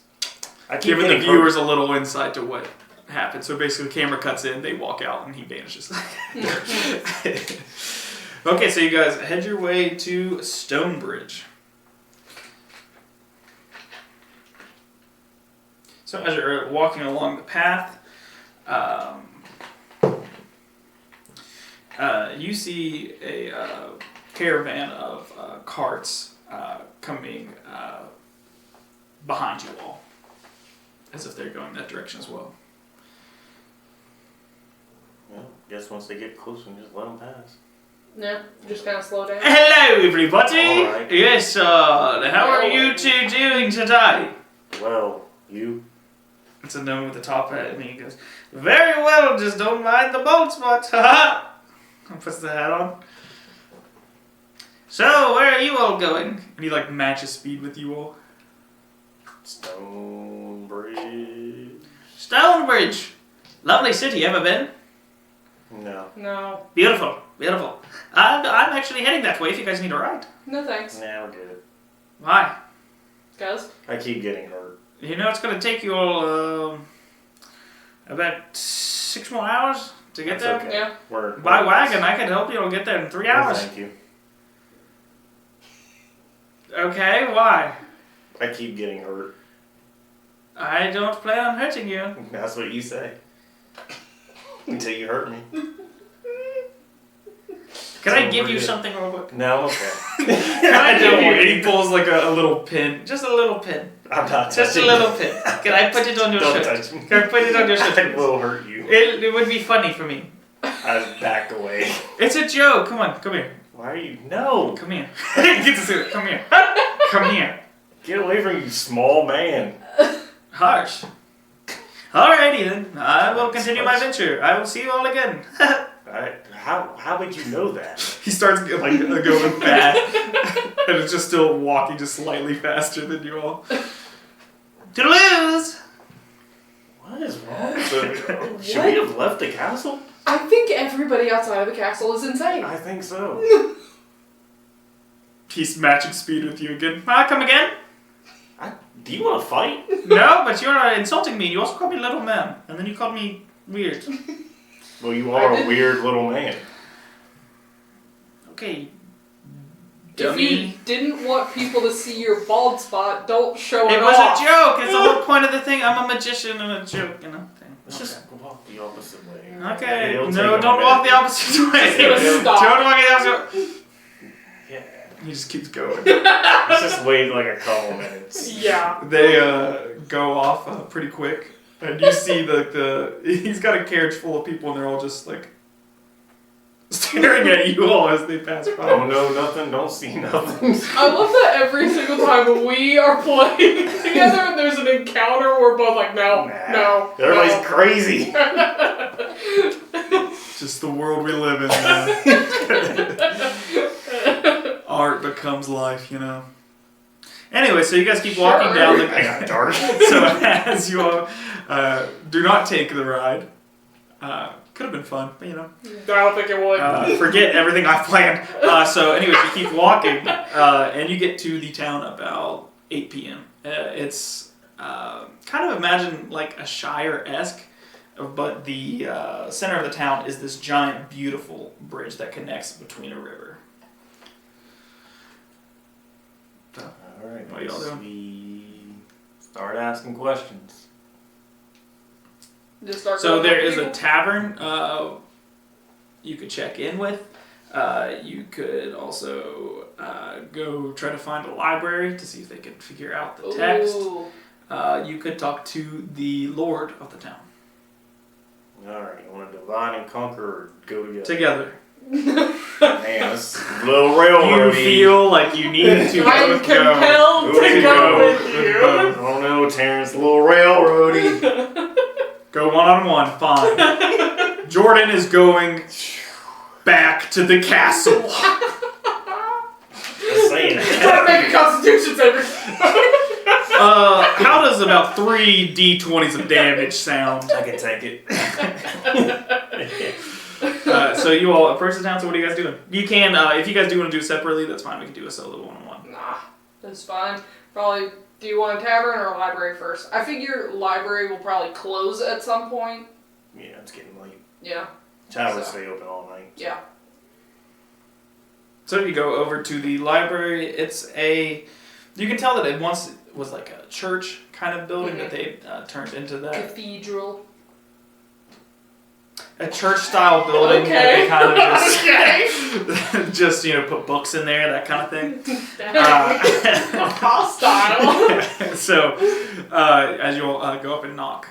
I keep
Giving the
getting
viewers a little insight to what happened. So basically, the camera cuts in, they walk out, and he vanishes. Okay, so you guys head your way to Stonebridge. So as you're walking along the path, you see a caravan of carts coming behind you all, as if they're going that direction as well.
Well, guess once they get close, we can just let them pass.
No, just kind of slow down.
Hello, everybody.
All right.
Yes, how are you two doing today?
Well, you.
It's a gnome with the top hat, and he goes, "Very well, just don't mind the bald spot." Ha and puts the hat on. So, where are you all going? And he like matches speed with you all.
Stonebridge.
Stonebridge, lovely city. Ever been?
No.
No.
Beautiful, beautiful. I'm actually heading that way. If you guys need a ride.
No thanks.
Nah, we're good.
Why?
Guys?
I keep getting hurt.
You know it's gonna take you all about 6 more hours to get
That's
there.
okay.
Yeah.
By wagon, I could help you all get there in 3 hours.
Thank you.
Okay, why?
I keep getting hurt.
I don't plan on hurting you.
That's what you say. Until you hurt me.
Can I give
we're
you
good.
something real quick?
No, okay.
Can I give you? And he pulls like a little pin. Just a little pin.
I'm not
Just a
touching
little
you.
pin. Can I put it on your
Don't
shirt?
touch me.
Can I put it on your shirt?
I will hurt you.
It would be funny for me.
I back away.
It's a joke. Come on, come here.
Why are you? No.
Come here. Get to see it. Come here. Come here.
Get away from you, small man.
Harsh. Alrighty then. I will continue my venture. I will see you all again.
How would you know that?
He starts like going fast, and it's just still walking just slightly faster than you all. Toodaloo!
What is wrong? Should we have left the castle?
I think everybody outside of the castle is insane.
I think so.
He's matching speed with you again. Come again?
Do you want to fight?
No, but you're insulting me. You also called me little man, and then you called me weird.
Well, you are a weird little man.
Okay.
If you
Dummy.
didn't want people to see your bald spot, don't show
It
it
was
off.
a joke. It's the whole point of the thing. I'm a magician and a joke, you know.
Let's just walk the opposite way.
Okay.
It'll
No,
take
don't
a
walk the
minute.
opposite way.
It's gonna stop.
Don't walk the opposite way.
Yeah.
He just keeps going.
Let's just wait like a couple minutes.
Yeah.
They go off pretty quick, and you see he's got a carriage full of people, and they're all just like staring at you all as they pass by.
Don't know nothing, don't see nothing.
I love that every single time we are playing together and there's an encounter, we're both like, no,
Nah.
no.
Everybody's
no.
crazy.
Just the world we live in. Art becomes life, you know. Anyway, so you guys keep walking
Sure.
down the.
I got dark.
So as you all do not take the ride. Could have been fun, but you know.
I don't think it would.
Forget everything I've planned. So anyways, you keep walking, and you get to the town about 8 p.m. It's kind of imagine like a Shire-esque, but the center of the town is this giant, beautiful bridge that connects between a river.
Alright,
What y'all doing?
we start asking questions.
Just start
So
going
there
up to
is a
people.
tavern you could check in with. You could also go try to find a library to see if they can figure out the text.
Ooh.
You could talk to the lord of the town.
Alright, you want to divide and conquer or go together?
Together.
Man, this is a little railroad.
You feel like you need to
I'm
both go.
compelled to go with you.
I don't know, Terrence, a little railroady.
Go one-on-one, fine. Jordan is going back to the castle.
Just saying.
Try to make a constitution saving.
How does about 3 d20s of damage sound?
I can take it.
So you all approach the town, so what are you guys doing? You can, if you guys do want to do it separately, that's fine. We can do a solo one-on-one.
Nah, that's fine. Probably, do you want a tavern or a library first? I figure library will probably close at some point.
Yeah, it's getting late.
Yeah.
Taverns stay open all night.
Yeah.
So you go over to the library. It's you can tell that it once was like a church kind of building that they turned into that.
Cathedral.
A church-style building
Okay.
that they kind of
Okay.
just put books in there, that kind of thing.
Hostile.
So, as you'll go up and knock.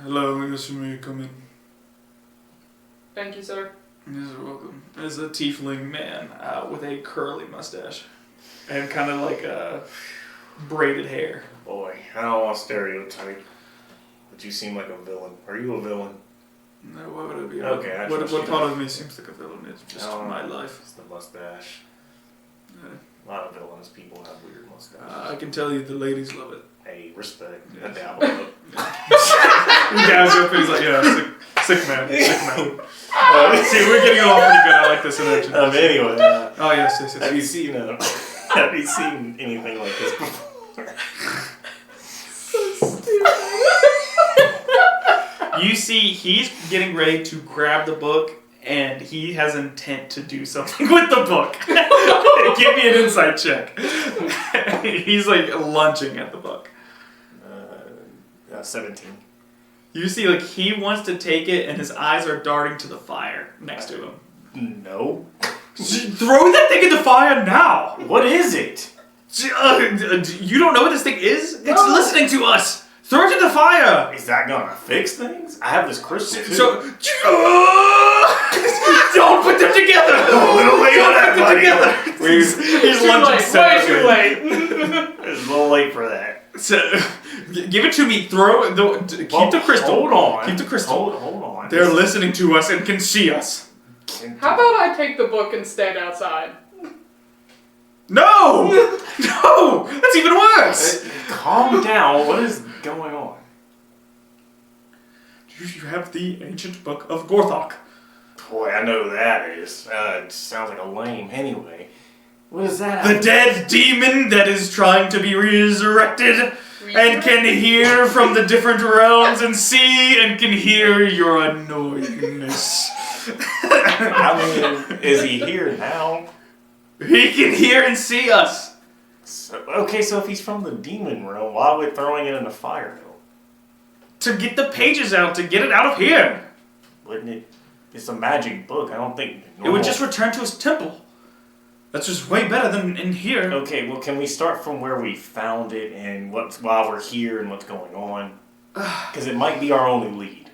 Hello, Mr. May come in.
Thank you, sir.
Yes, welcome. There's a tiefling man with a curly mustache and kind of like braided hair.
Boy, I don't want to stereotype, but you seem like a villain. Are you a villain?
No, why would I be?
Okay, I trust
what
you.
part of me seems like a villain? It's just my life.
It's the mustache.
Yeah.
A lot of villainous people have weird mustaches.
I can tell you the ladies love it.
Hey, respect.
Yeah.
I dabble up.
He dabs up and he's like, yeah, sick man. See, we're getting along pretty good. I like this interaction.
Anyway,
Oh, yes.
have you seen anything like this before?
You see, he's getting ready to grab the book, and he has intent to do something with the book. Give me an insight check. He's like lunging at the book.
17.
You see, like, he wants to take it, and his eyes are darting to the fire next to him.
No.
Throw that thing in the fire now!
What is it?
You don't know what this thing is? It's listening to us! Throw it in the fire!
Is that gonna fix things? I have this crystal too.
So, don't put them together!
A little late on that, buddy.
He's lunging
Way too late.
It's a little late for that.
So, give it to me. Keep the crystal.
Hold on.
Keep the crystal.
Hold on.
They're listening to us and can see us.
How about I take the book and stand outside?
No! No! That's even worse!
Calm down. What is going on?
You have the ancient book of Gorthok.
Boy, I know who that is. It sounds like a lame anyway. What is that?
The dead demon that is trying to be resurrected and can hear from the different realms and see and can hear your annoyingness.
I mean, is he here now?
He can hear and see us.
So if he's from the demon realm, why are we throwing it in the fire though?
To get the pages out, to get it out of here.
Wouldn't it? It's a magic book. I don't think
It would just return to his temple. That's just way better than in here.
Okay, well, can we start from where we found it and while we're here and what's going on? Because it might be our only lead.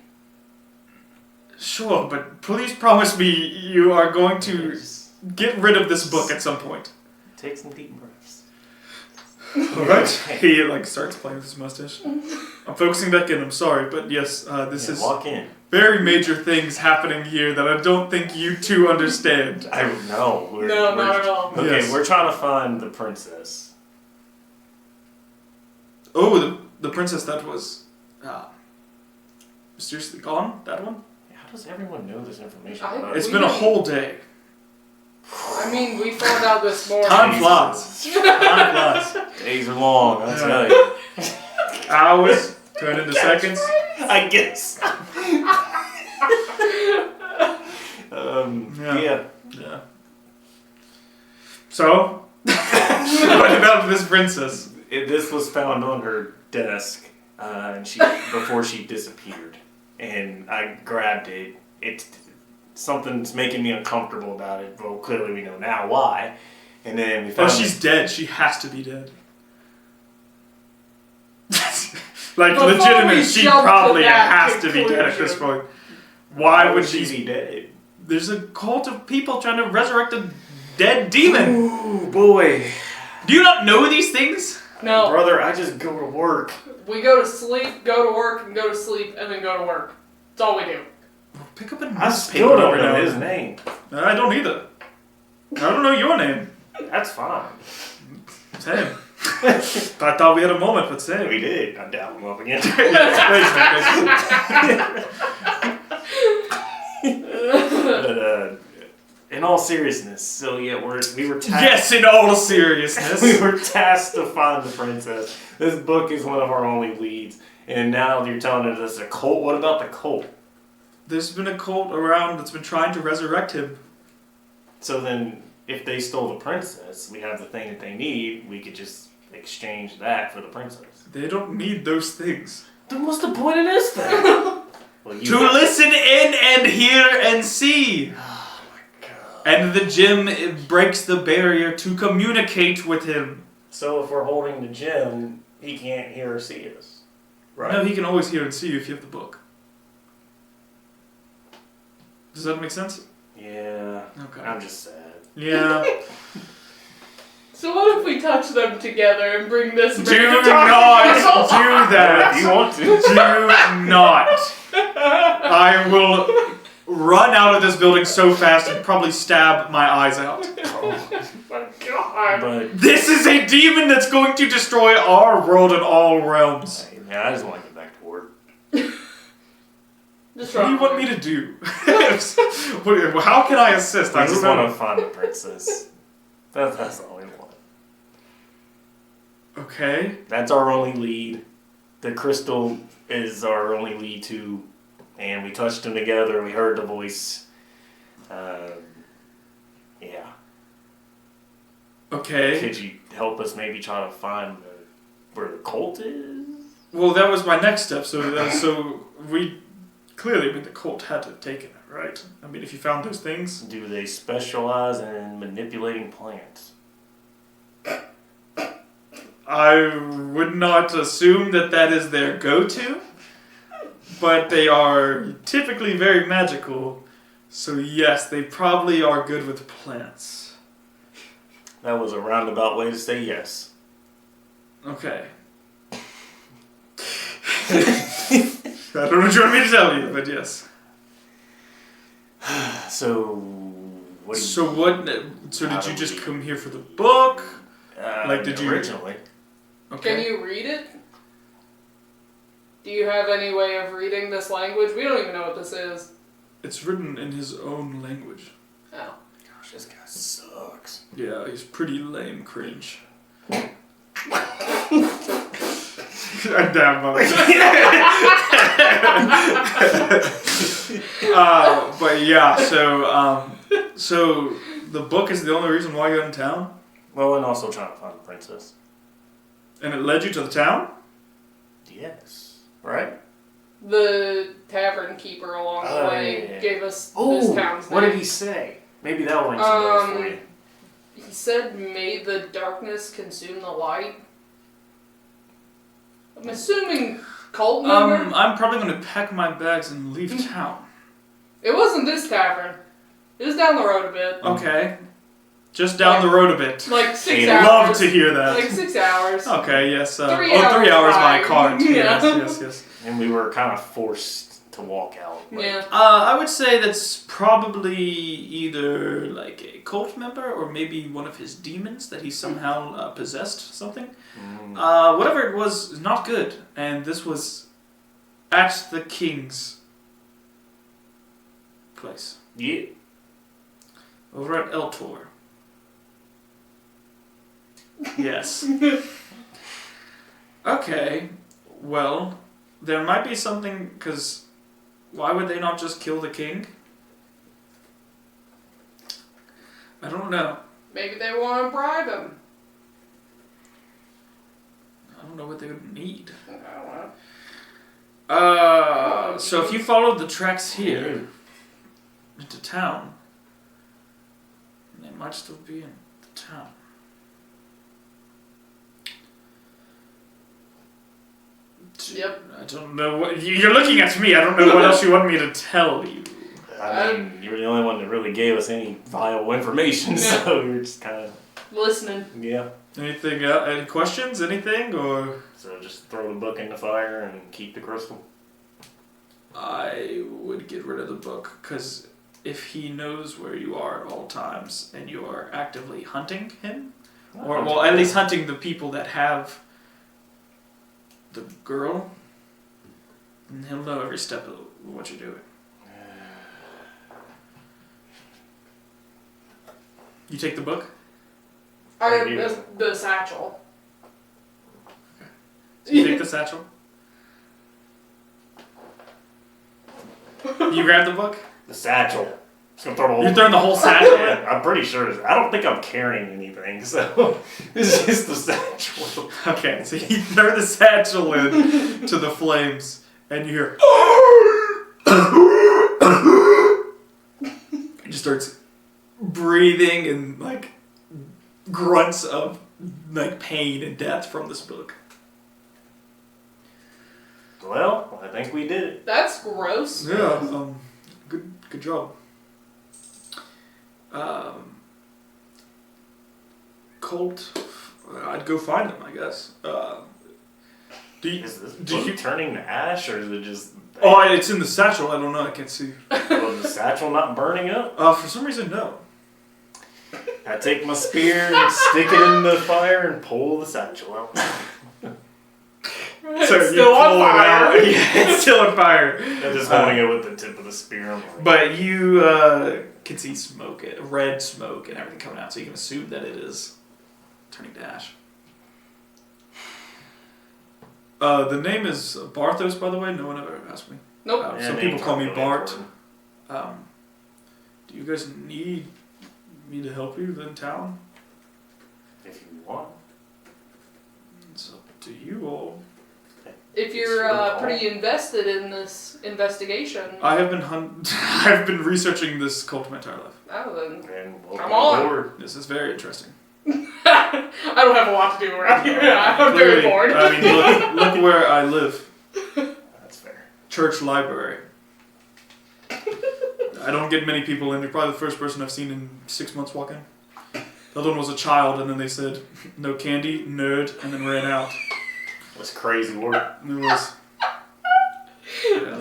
Sure, but please promise me you are going to get rid of this book at some point.
Take some deep breaths.
Alright. He starts playing with his mustache. I'm focusing back in, I'm sorry, but yes, this is
walk in.
very major things happening here that I don't think you two understand.
I don't know.
No, not at all.
Okay,
Yes.
we're trying to find the princess.
Oh, the princess that was mysteriously gone? That one?
How does everyone know this information?
It's been a whole day.
I mean, we found out this morning.
Time flies. Time flies.
Days are long, I'll tell you.
Hours turn into seconds.
I guess. Yeah.
So, what about this princess?
This was found on her desk, and before she disappeared, and I grabbed it. Something's making me uncomfortable about it. Well, clearly we know now why. And then we found.
Oh, she's dead. She has to be dead. Like,
Before
legitimate,
we
she
jump to
probably
that
has to be dead at this
conclusion.
point. Why would
she
she
be dead?
There's a cult of people trying to resurrect a dead demon.
Ooh, boy.
Do you not know these things?
No.
Brother, I just go to work.
We go to sleep, go to work, and go to sleep, and then go to work. That's all we do.
Pick up a
I
newspaper
still don't
every now
know
and
his
then.
name.
I don't either. I don't know your name.
That's fine.
Same. I thought we had a moment, but same.
We did. I dialed him up again. But in all seriousness, so yeah, we were tasked.
Yes, in all seriousness.
We were tasked to find the princess. This book is one of our only leads, and now you're telling us it's a cult. What about the cult?
There's been a cult around that's been trying to resurrect him.
So then, if they stole the princess, we have the thing that they need. We could just exchange that for the princess.
They don't need those things.
Then what's the point of this thing? Well,
To listen in and hear and see.
Oh my god.
And the gem, it breaks the barrier to communicate with him.
So if we're holding the gem, he can't hear or see us, right?
No, he can always hear and see you if you have the book. Does that make sense?
Yeah.
Okay.
I'm just sad.
Yeah.
So what if we touch them together and bring this
Do
back to
not
talk?
do that.
If you want to.
Do not. I will run out of this building so fast and probably stab my eyes out.
Oh my god.
But
This is a demon that's going to destroy our world and all realms.
hey, man, I just want to get back to work.
Just
What do you want me to do? How can I assist?
I
I
just
don't
want
know.
to find the princess. That's all we want.
Okay.
That's our only lead. The crystal is our only lead too. And we touched them together and we heard the voice. Yeah.
Okay.
Could you help us maybe try to find where the cult is?
Well, that was my next step. So we clearly, I mean, the cult had to have taken it, right? I mean, if you found those things.
Do they specialize in manipulating plants?
I would not assume that that is their go-to, but they are typically very magical. So yes, they probably are good with plants.
That was a roundabout way to say yes.
Okay. I don't know what you want me to tell you, but yes.
So, what do you...
So did you just come here for the book? Like, did you...
Originally.
Okay.
Can you read it? Do you have any way of reading this language? We don't even know what this is.
It's written in his own language.
Oh.
Gosh, this guy sucks.
Yeah, he's pretty lame cringe. Damn, but yeah, so the book is the only reason why you're in town?
Well, and also trying to find the princess.
And it led you to the town?
Yes. Right?
The tavern keeper along the way
yeah.
gave us this
Oh,
town's
what
name.
did he say? Maybe that'll ring some bells for you.
He said, "May the darkness consume the light." I'm assuming cult member?
I'm probably going to pack my bags and leave town.
It wasn't this tavern. It was down the road a bit.
Okay. Just down the road a bit.
Like 6
Hey,
hours.
Love to hear that.
Like 6 hours.
Okay, yes.
3
3
hours
by
by.
cart.
Yeah.
Yes.
And we were kind of forced to walk out. Like,
Yeah.
I would say that's probably either like a cult member or maybe one of his demons that he somehow possessed something. Whatever it was is not good, and this was at the king's place.
Yeah.
Over at Eltor. Yes. Okay, well, there might be something, because why would they not just kill the king? I don't know.
Maybe they want to bribe him.
I don't know what they would need.
I don't know.
So if you followed the tracks here into town, they might still be in the town.
Yep.
I don't know what you're looking at me. I don't know what else you want me to tell you.
I mean, you were the only one that really gave us any viable information, so we're just kind of
Listening.
yeah.
Anything else? Any questions? Anything? Or
So just throw the book in the fire and keep the crystal.
I would get rid of the book, because if he knows where you are at all times and you are actively hunting him, or well, at least hunting the people that have the girl, and he'll know every step of what you're doing. You take the book?
The satchel.
So you take the satchel? You grab the book?
The satchel. Just gonna throw the whole.
You're throwing the whole satchel in?
Yeah, I'm pretty sure. I don't think I'm carrying anything, so it's just the satchel.
Okay, so you throw the satchel in to the flames, and you hear. He just starts breathing and like grunts of like pain and death from this book.
Well, I think we did it.
That's gross.
Yeah, good job. Colt, I'd go find him, I guess.
Is this book turning to ash, or is it just...
Oh, it's in the satchel. I don't know. I can't see.
Was the satchel not burning up?
For some reason, no.
I take my spear and stick it in the fire and pull the satchel out.
It's
So
still on
pull it
fire.
out. Yeah, it's still on fire.
I'm just holding it with the tip of the spear. I'm like,
But you can see smoke, red smoke, and everything coming out, so you can assume that it is turning to ash. The name is Barthos, by the way. No one ever asked me.
Nope.
yeah,
Some
name
people call me
tag
Bart.
important.
Do you guys need me to help you in town?
If you want.
It's up to you all.
If you're pretty invested in this investigation,
I have been I've been researching this cult my entire life.
oh, then
And
Come on.
aboard.
This is very interesting.
I don't have a lot to do around here. I'm very
Clearly,
bored.
I mean, look where I live.
That's fair.
Church library. I don't get many people in. You're probably the first person I've seen in 6 months walk in. The other one was a child, and then they said, no candy, nerd, and then ran out.
That's crazy work.
It was... Yeah.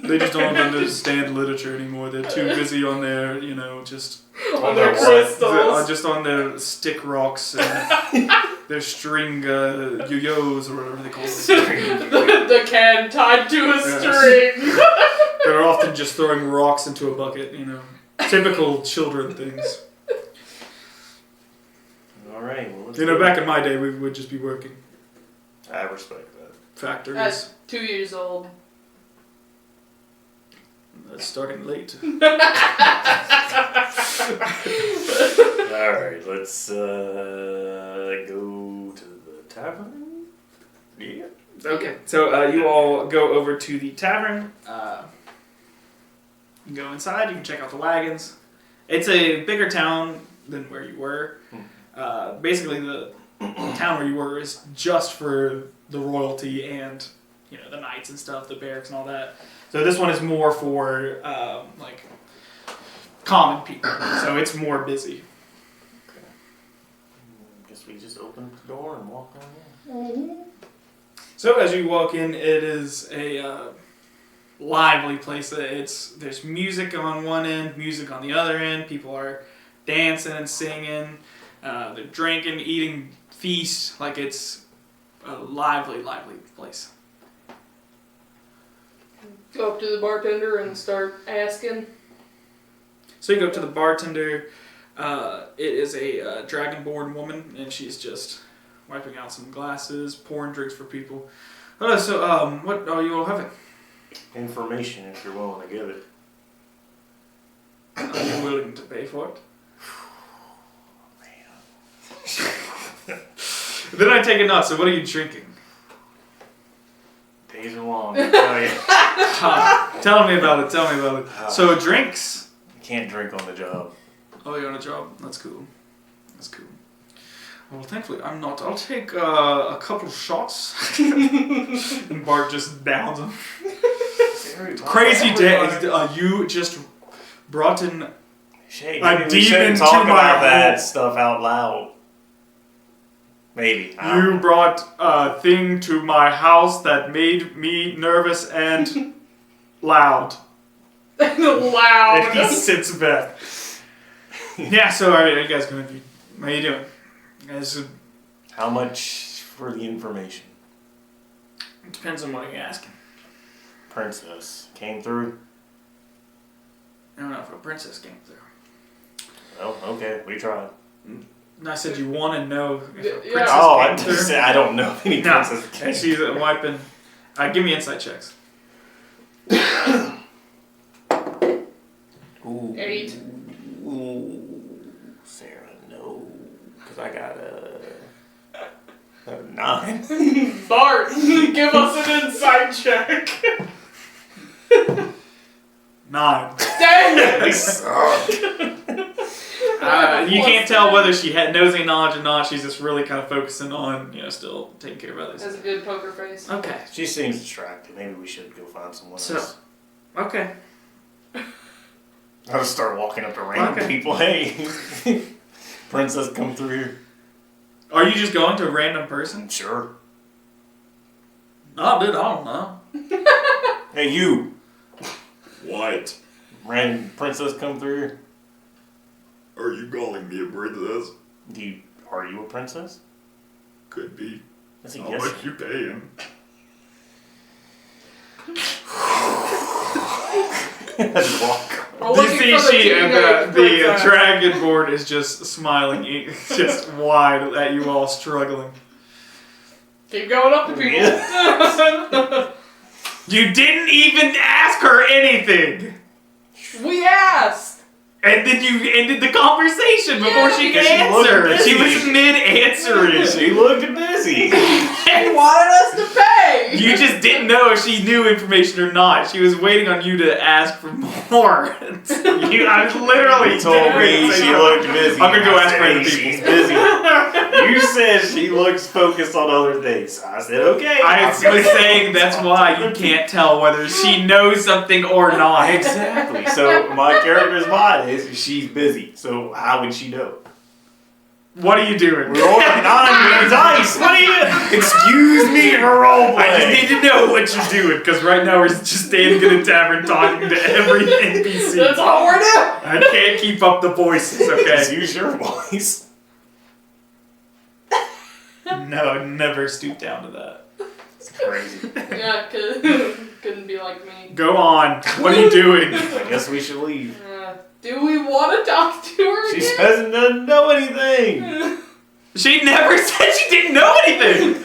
They just don't understand literature anymore. They're too busy on their, just...
On their
They're
crystals.
Just on their stick rocks and their string yo-yos or whatever they call them.
the can tied to a
Yes.
string.
They're often just throwing rocks into a bucket, Typical children things.
Alright, well, let's go.
Back in my day, we would just be working.
I respect that.
Factories.
At 2 years old.
That's starting late.
Alright, let's go to the tavern. Yeah.
Okay, so you all go over to the tavern. You can go inside, you can check out the wagons. It's a bigger town than where you were. Basically, the town where you were is just for the royalty and, the knights and stuff, the barracks and all that. So this one is more for, common people. So it's more busy.
Okay. Guess we just open the door and walk on in.
So as you walk in, it is a lively place. There's music on one end, music on the other end. People are dancing and singing. They're drinking, eating, feast. Like it's a lively place.
Go up to the bartender and start asking.
So you go up to the bartender. It is a dragonborn woman, and she's just wiping out some glasses, pouring drinks for people. So what are you all having?
Information, if you're willing to give it.
Are you willing to pay for it? Then I take a nut. So what are you drinking?
Days are long, I tell you.
Tell me about it. So drinks.
You can't drink on the job.
Oh, you're on a job. That's cool. Well, thankfully I'm not. I'll take a couple shots. And Bart just downs him. Crazy day. You just brought in
Shit,
a
maybe we
demon
shouldn't
to
talk
my
about that
home.
stuff out loud. Maybe. I don't
You
know.
brought a thing to my house that made me nervous and loud.
Loud.
And he sits back. Yeah, so are you guys going to be... What are you doing? You guys, it
How much for the information?
depends on what you're asking.
Princess came through.
I don't know if a princess came through.
Well, okay, we tried.
And I said you want to know if a
Yeah.
princess
Oh, I
came
just
through.
said I don't know any
No,
princess.
and she's wiping... give me insight checks.
Ooh.
8.
Ooh. Sarah, no. Because I got a 9.
Bart, give us an insight check.
9.
Dang it!
You can't tell whether she knows any knowledge or not. She's just really kind of focusing on, still taking care of others.
That's a good poker face.
Okay.
She seems distracted. Maybe we should go find someone else.
Okay.
I'll just start walking up to random
Okay.
people. Hey, princess, come through here.
Are you just going to a random person?
Sure.
Oh, dude, I don't know.
Hey, you.
What?
Random princess, come through here.
Are you calling me a princess?
Are you a princess?
Could be.
That's a
How
yes.
much you paying?
Just walk.
We're
You
looking
see,
for the teenage
the
princess.
dragonborn is just smiling, just wide at you all struggling.
Keep going up to people.
You didn't even ask her anything!
We asked.
And then you ended the conversation before
Yeah,
she could
because she looked
answer. She
busy.
was mid-answering.
She looked busy.
He wanted us to pay.
You just didn't know if she knew information or not. She was waiting on you to ask for more. I was literally
You told me she looked busy.
I'm gonna go
I
ask
said,
random
"Hey,
people."
she's busy. You said she looks focused on other things. I said, okay.
I was saying that's why you can't tell whether she knows something or not.
Exactly. So my character's mind is she's busy. So how would she know?
What are you doing?
We're rolling 9 dice. What are you? Excuse me for roleplay.
I just need to know what you're doing, because right now we're just standing in a tavern talking to every NPC.
That's all we're doing.
I can't keep up the voices,
Just
okay?
use your voice.
No, never stoop down to that.
It's crazy.
Yeah, couldn't be like me.
Go on. What are you doing?
I guess we should leave.
Do we want to talk to her
She
again?
doesn't know anything.
She never said she didn't know anything.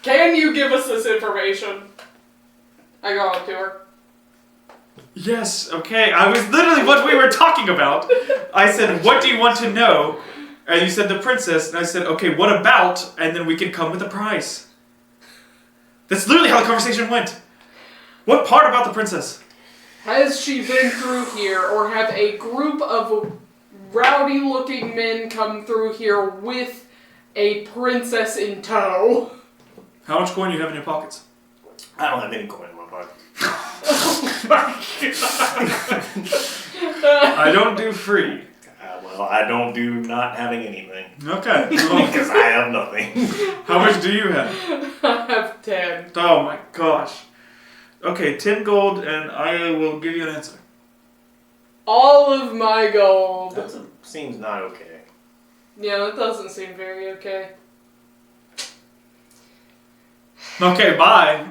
Can you give us this information? I go up to her.
Yes, okay. I was literally what we were talking about. I said, what do you want to know? And you said the princess, and I said, okay, what about? And then we can come with a price. That's literally how the conversation went. What part about the princess?
Has she been through here, or have a group of rowdy-looking men come through here with a princess in tow?
How much coin do you have in your pockets?
I don't have any coin in my pocket.
I don't do free.
Well, I don't do not having anything.
Okay.
Because I have nothing.
How much do you have?
I have 10.
Oh my gosh. Okay, 10 gold, and I will give you an answer.
All of my gold.
That seems not okay.
Yeah, that doesn't seem very okay.
Okay, bye.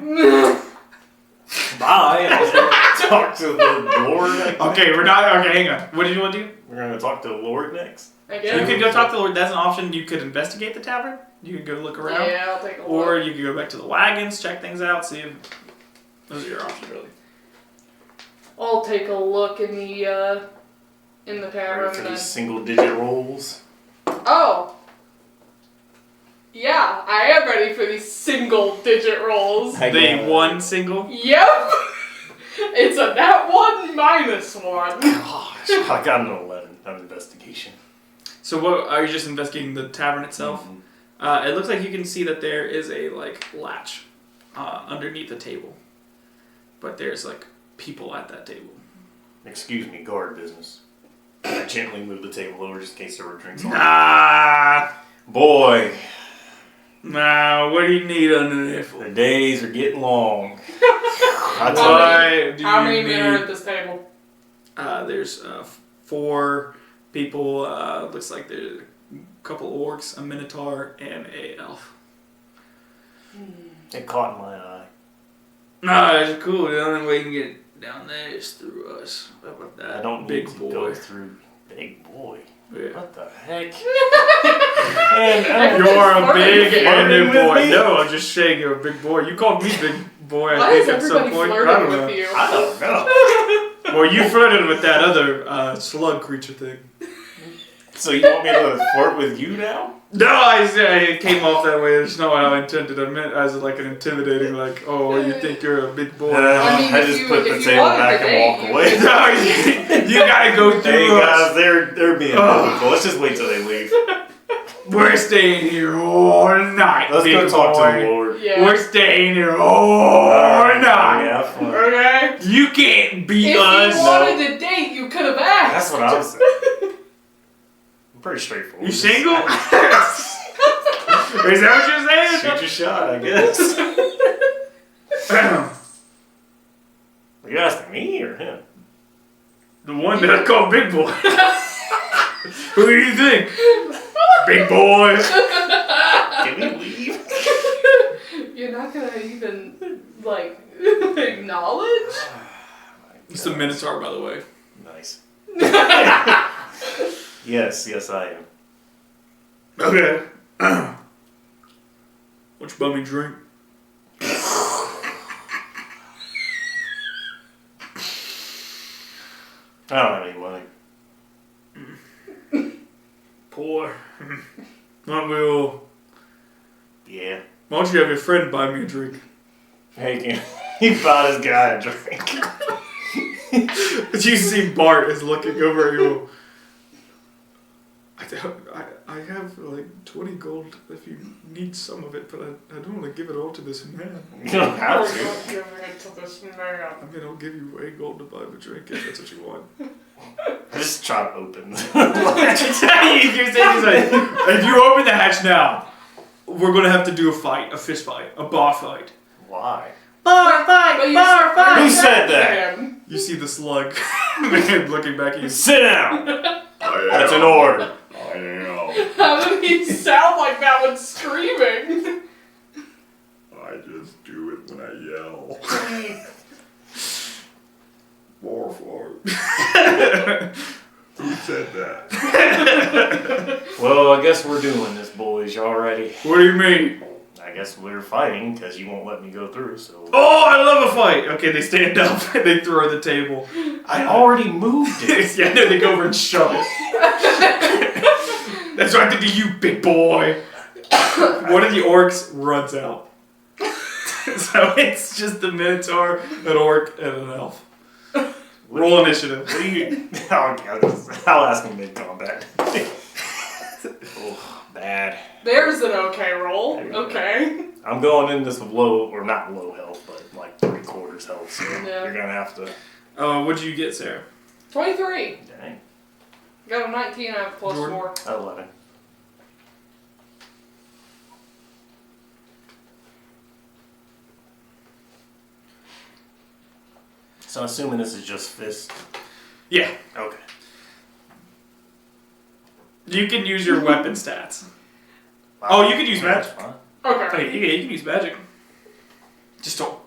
Bye. I'm just gonna talk to the Lord.
Okay, we're not. Okay, hang on. What did you want to do?
We're gonna talk to the Lord next.
I
You
guess.
could go talk to the Lord. That's an option. You could investigate the tavern. You could go look around.
Yeah, I'll take a
Or
look.
you could go back to the wagons, check things out, see if... Those are your options, really.
I'll take a look in the tavern.
Ready for
Then.
these single-digit rolls.
Oh. Yeah, I am ready for these single-digit rolls.
They won single?
Yep. It's a nat 1 minus 1.
Gosh, I got an 11 on investigation.
So what are you just investigating the tavern itself?
Mhm.
It looks like you can see that there is a latch underneath the table, but there's people at that table.
Excuse me, guard business. I gently moved the table over just in case there were drinks on it.
Nah,
Boy,
what do you need under there for?
the days are getting long. I tell you.
What do
How
you
many men are
need?
at this table?
There's 4 people. Looks like there's a couple orcs, a minotaur, and a elf.
It caught my eye.
Nah, it's cool. The only way you can get down there is through us. How about that?
I don't
big
need to
boy.
go through big boy.
Yeah.
What the heck? And
You're a big
Flirting
ended
with
boy.
me?
No, I'm just saying you're a big boy. You called me big boy,
Why
I
is
think, at some
everybody
point. I
flirting
don't know.
with you?
I don't know.
Well, you flirted with that other slug creature thing.
So you want me to flirt with you now?
No, I said it came off that way. That's not how I intended. I meant as an intimidating, oh, you think you're a big boy.
I mean,
I
if
just
you-
put
if
the
you
table
wanted
back
to
and
date,
walk
you-
away.
No, you gotta go through
Hey guys,
us.
they're being biblical. Let's just wait till they leave.
We're staying here all night.
Let's go
big
talk
boy.
to the Lord.
Yeah.
We're staying here all night.
Yeah, have fun.
Okay.
You can't beat
If
us.
you wanted to date, you could have asked.
That's what I was saying. I'm pretty straightforward.
You single? Is that what you're saying?
Shoot your shot, I guess. Are you asking me or him?
The one that I call Big Boy. Who do you think? Big Boy.
Can we leave?
You're not gonna even acknowledge.
It's the Minotaur, by the way.
Nice. Yes, I am.
Okay. What you buy me drink?
I don't have any money.
Poor. Not we all.
Yeah.
Why don't you have your friend buy me a drink?
Hey, he bought his guy a drink.
You see Bart is looking over at you. I have 20 gold if you need some of it, but I don't want to give it all to this man.
You don't have
We're
to.
not giving it to this man.
I mean, I'll give you 8 gold to buy the drink if that's what you want.
I just try to open.
You're saying he's like, if you open the hatch now, we're gonna have to do a fist fight, a bar fight.
Why?
Bar fight,
Who said that?
You see the slug man looking back at you.
Sit down.
I
That's
am.
an order.
I am.
How did he sound like that when screaming?
I just do it when I yell. Bar fight. Who said that?
Well, I guess we're doing this, boys. Y'all ready?
What do you mean?
I guess we're fighting because you won't let me go through. So
Oh, I love a fight. Okay, they stand up and they throw the table.
I already moved it.
Yeah, no, they go over and shove it. That's what I did to you, big boy. One of the orcs runs out. So it's just the Minotaur, an orc, and an elf. Roll initiative.
What do you? I'll ask him mid-combat. Oh, bad.
There's an okay roll.
There you go.
Okay.
I'm going in this with low, or not low health, but 3/4 health. So
Yeah.
you're gonna have to.
What'd you get, Sarah?
23.
Dang.
Got a 19, I have plus
Jordan?
4.
11. So I'm assuming this is just fist.
Yeah.
Okay.
You can use your weapon stats. Oh, you could use
That's
magic.
fine.
Okay.
Okay, you can use magic. Just don't.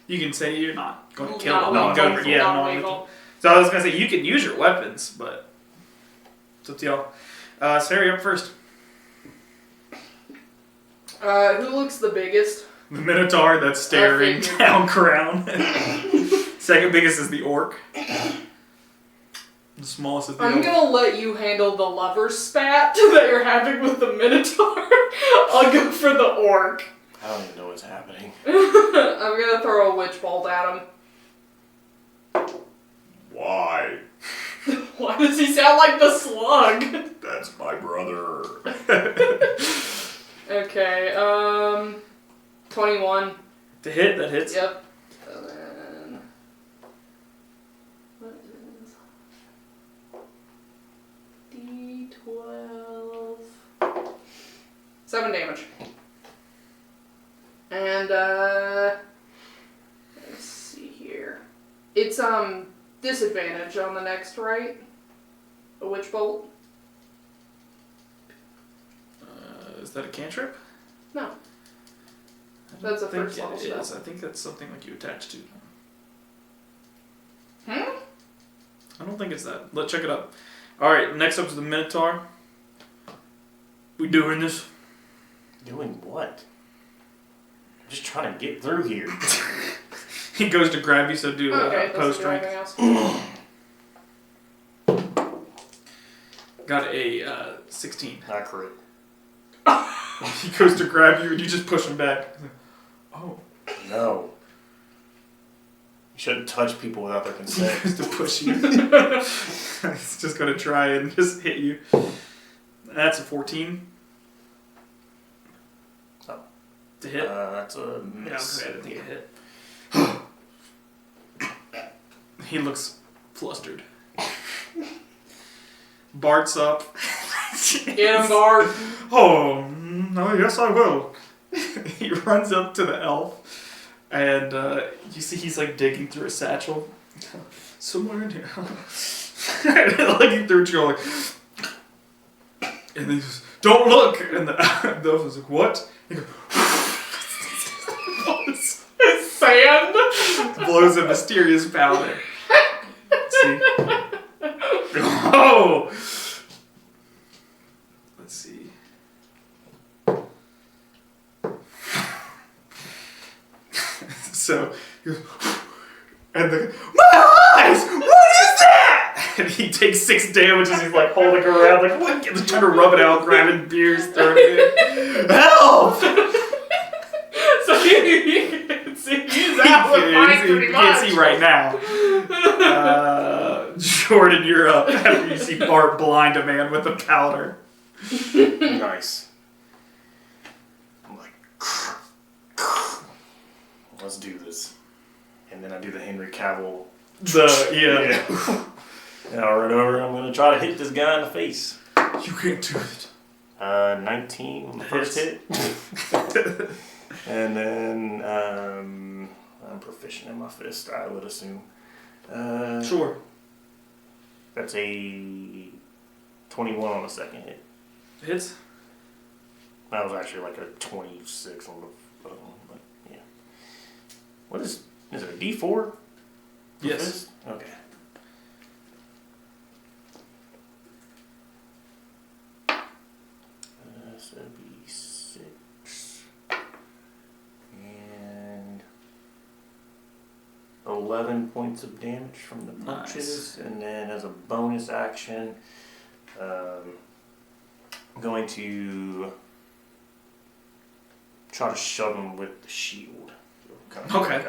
You can say you're not going to kill
Not
them.
illegal.
Go for, yeah,
Not
no,
illegal.
So I was going to say, you can use your weapons, but it's up to y'all. Sarah, you're up first.
Who looks the biggest?
The Minotaur that's staring
figured.
down Crown. Second biggest is the orc. The smallest is the
I'm
elf.
gonna let you handle the lover spat that you're having with the Minotaur. I'll go for the orc.
I don't even know what's happening.
I'm gonna throw a witch bolt at him.
Why?
Why does he sound like the slug?
That's my brother.
Okay, 21.
To hit, that hits.
Yep. And then... What is... D12... 7 damage. And, let's see here. It's, disadvantage on the next, right? A witch bolt?
Is that a cantrip?
No.
I don't
That's a
think
first level
it
spell.
is. I think that's something like you attach to.
Hmm?
I don't think it's that. Let's check it out. Alright, next up is the Minotaur. We doing this?
Doing what? I'm just trying to get through here.
He goes to grab you, so do
Okay,
post
doesn't do
strength.
anything else.
Got a 16.
I crit.
He goes to grab you and you just push him back. Oh.
No. You shouldn't touch people without their
He
consent.
goes to push you. He's just gonna try and just hit you. That's a 14.
Oh.
To hit?
That's a
Yeah,
miss.
okay, I didn't think it hit. He looks flustered. Bart's up.
Get him, Bart.
Oh, no, yes I will. He runs up to the elf, and you see he's like digging through a satchel. Somewhere in here. Looking through it, you're like, and then he goes, don't look! And the elf is like, what? He goes,
Sand?
blows a mysterious powder. See? Oh! Let's see. So, he goes, and the, my eyes! What is that? And he takes 6 damage as he's like holding around, like, what? He's trying to rub it out, grabbing beers, throwing it in. Help!
So he's out with mine pretty
You
much.
can't see right now. Jordan, you're up after you see Bart blind a man with a powder.
Nice. I'm like, let's do this. And then I do the Henry Cavill.
Yeah.
And I'll run over and I'm going to try to hit this guy in the face.
You can't do it.
19 on the first hit. And then I'm proficient in my fist, I would assume.
Sure.
That's a 21 on the second hit.
Hits?
That was actually like a 26 on the other one, but yeah. What is it a D4?
Yes.
Fist? Okay. So that'd be 6. And 11 points of damage from the punches.
Nice.
And then as a bonus action, I'm going to try to shove him with the shield. So kind of
Okay.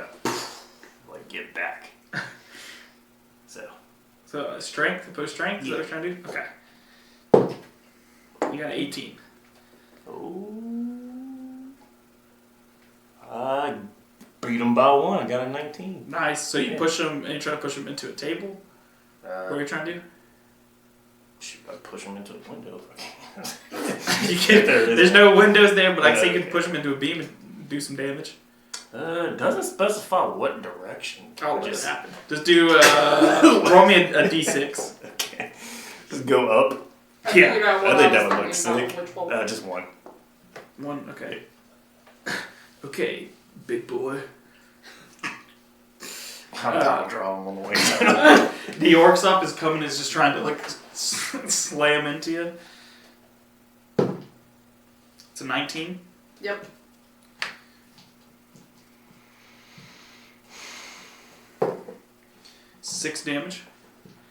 like get back.
So, strength, opposed strength? Is that what you're trying to do? Okay. You got an 18.
Oh. I beat him by 1. I got a 19.
Nice. So you
Yeah.
push him, and you try to push him into a table? What are you trying to do?
Shoot, I'd push him into the window if I can.
You can,
There it is.
there's no windows there, but I say you
Okay.
can push him into a beam and do some damage.
It doesn't specify what direction.
I'll let it happen. Just do, roll me a d6.
Okay. Just go up.
Yeah.
You got one
I think
I
that
was
would look
thinking
sick.
about which bolt.
Just 1.
One, okay. Okay, big boy.
I'm trying to draw him on the way down.
The orc's up is coming, is just trying to, like, slam into you. It's a 19.
Yep.
Six damage.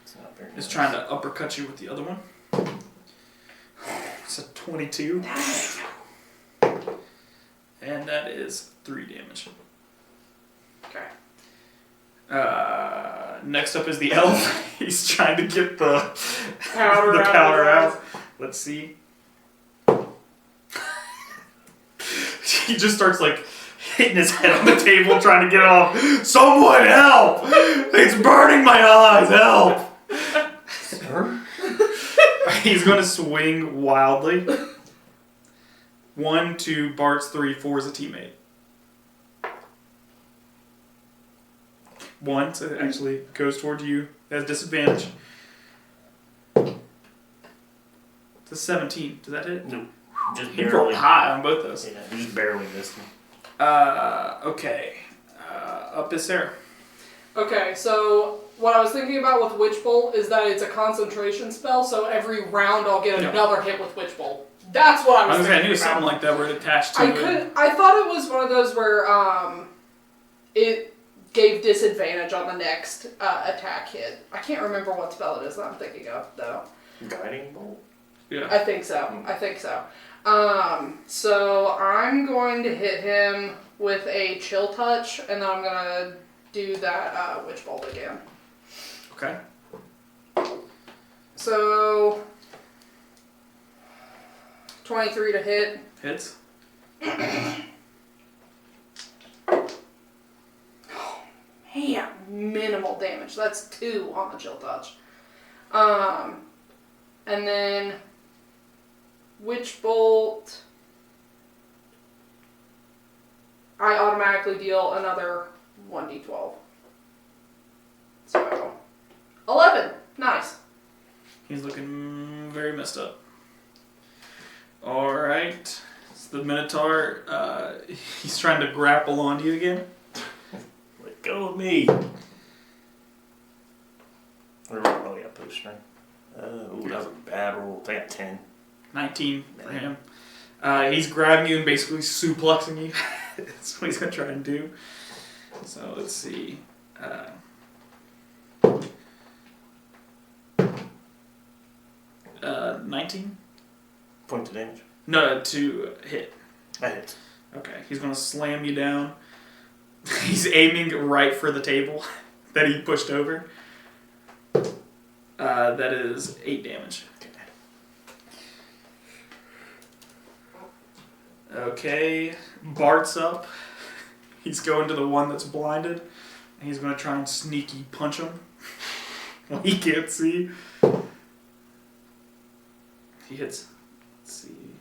It's not very
Is
nice.
trying to uppercut you with the other one. It's a 22. And that is 3 damage.
Okay.
Next up is the elf. He's trying to get the
Powder
powder
out.
out. Let's see. He just starts like hitting his head on the table trying to get it off. Someone help! It's burning my eyes, help!
Sir?
He's gonna swing wildly. 1, 2, Bart's 3, 4 is a teammate. 1, so it actually goes towards you. It has disadvantage. It's a 17. Does that hit?
No. Just
He rolled
barely.
high on both those.
Yeah, he just barely missed me.
Okay. Up is Sarah.
Okay, so what I was thinking about with Witch Bolt is that it's a concentration spell, so every round I'll get another hit with Witch Bolt. That's what I was thinking.
I knew something like that where it attached to
I thought it was one of those where it gave disadvantage on the next attack hit. I can't remember what spell it is that I'm thinking of though.
Guiding bolt?
Yeah.
I think so. So I'm going to hit him with a chill touch, and then I'm gonna do that Witch Bolt again.
Okay.
So 23 to hit.
Hits.
Man, minimal damage. That's 2 on the chill touch. And then Witch Bolt. I automatically deal another 1d12. So 11. Nice.
He's looking very messed up. Alright. It's the Minotaur. He's trying to grapple onto you again.
Let go of me. Oh, yeah, push string. Ooh, that was a bad roll. I got 10.
19 for him. He's grabbing you and basically suplexing you. That's what he's going to try and do. So let's see. 19?
Point to damage.
No, to hit.
I hit.
Okay, he's going to slam you down. He's aiming right for the table that he pushed over. That is 8 damage. Okay, Bart's up. He's going to the one that's blinded. And he's going to try and sneaky punch him. Well, he can't see. He hits. Let's see.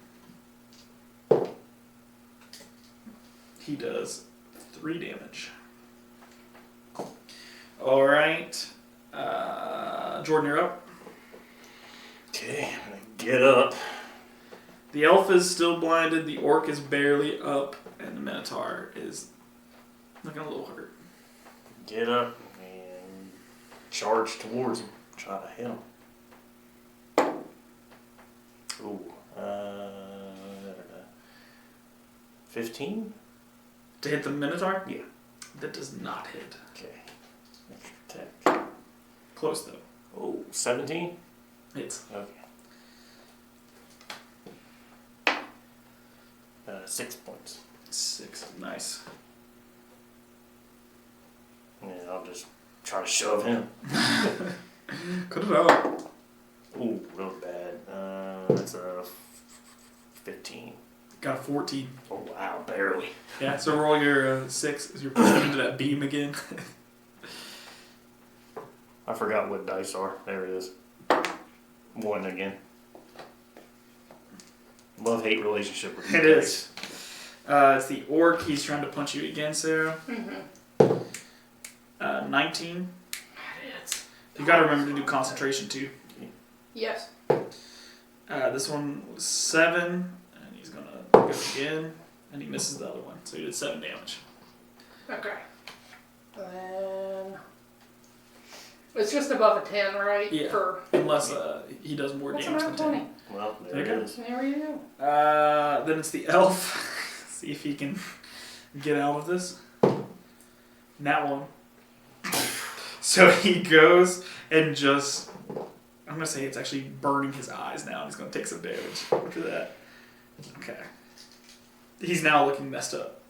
He does 3 damage. Alright. Jordan, you're up.
Okay, I'm gonna get up.
The elf is still blinded, the orc is barely up, and the minotaur is looking a little hurt.
Get up and charge towards him. Try to hit him. Ooh. 15?
To hit the minotaur?
Yeah.
That does not hit.
Okay. Extra attack.
Close though.
Oh, 17?
Hits.
Okay. 6 points.
6. Nice.
And I'll just try to shove him.
Cut it out.
Ooh, real bad. That's a 15.
Got a 14.
Oh, wow, barely.
Yeah, so roll your 6 as you're pushing into that beam again.
I forgot what dice are. There it is. 1 again. Love-hate relationship with these
It
dice.
is. It's the orc. He's trying to punch you again, Sarah. 19. You gotta remember to do concentration too.
Yes.
This one was 7, and he's gonna go again, and he misses the other one, so he did 7 damage.
Okay. Then it's just above a 10, right?
Yeah.
For
Unless he does more
what's
damage
another
than 10.
20?
Well, there
There
it
you go.
is.
There you go.
Then it's the elf. See if he can get out of this. That one. So he goes and just, I'm gonna say it's actually burning his eyes now. He's gonna take some damage after that. Okay. He's now looking messed up.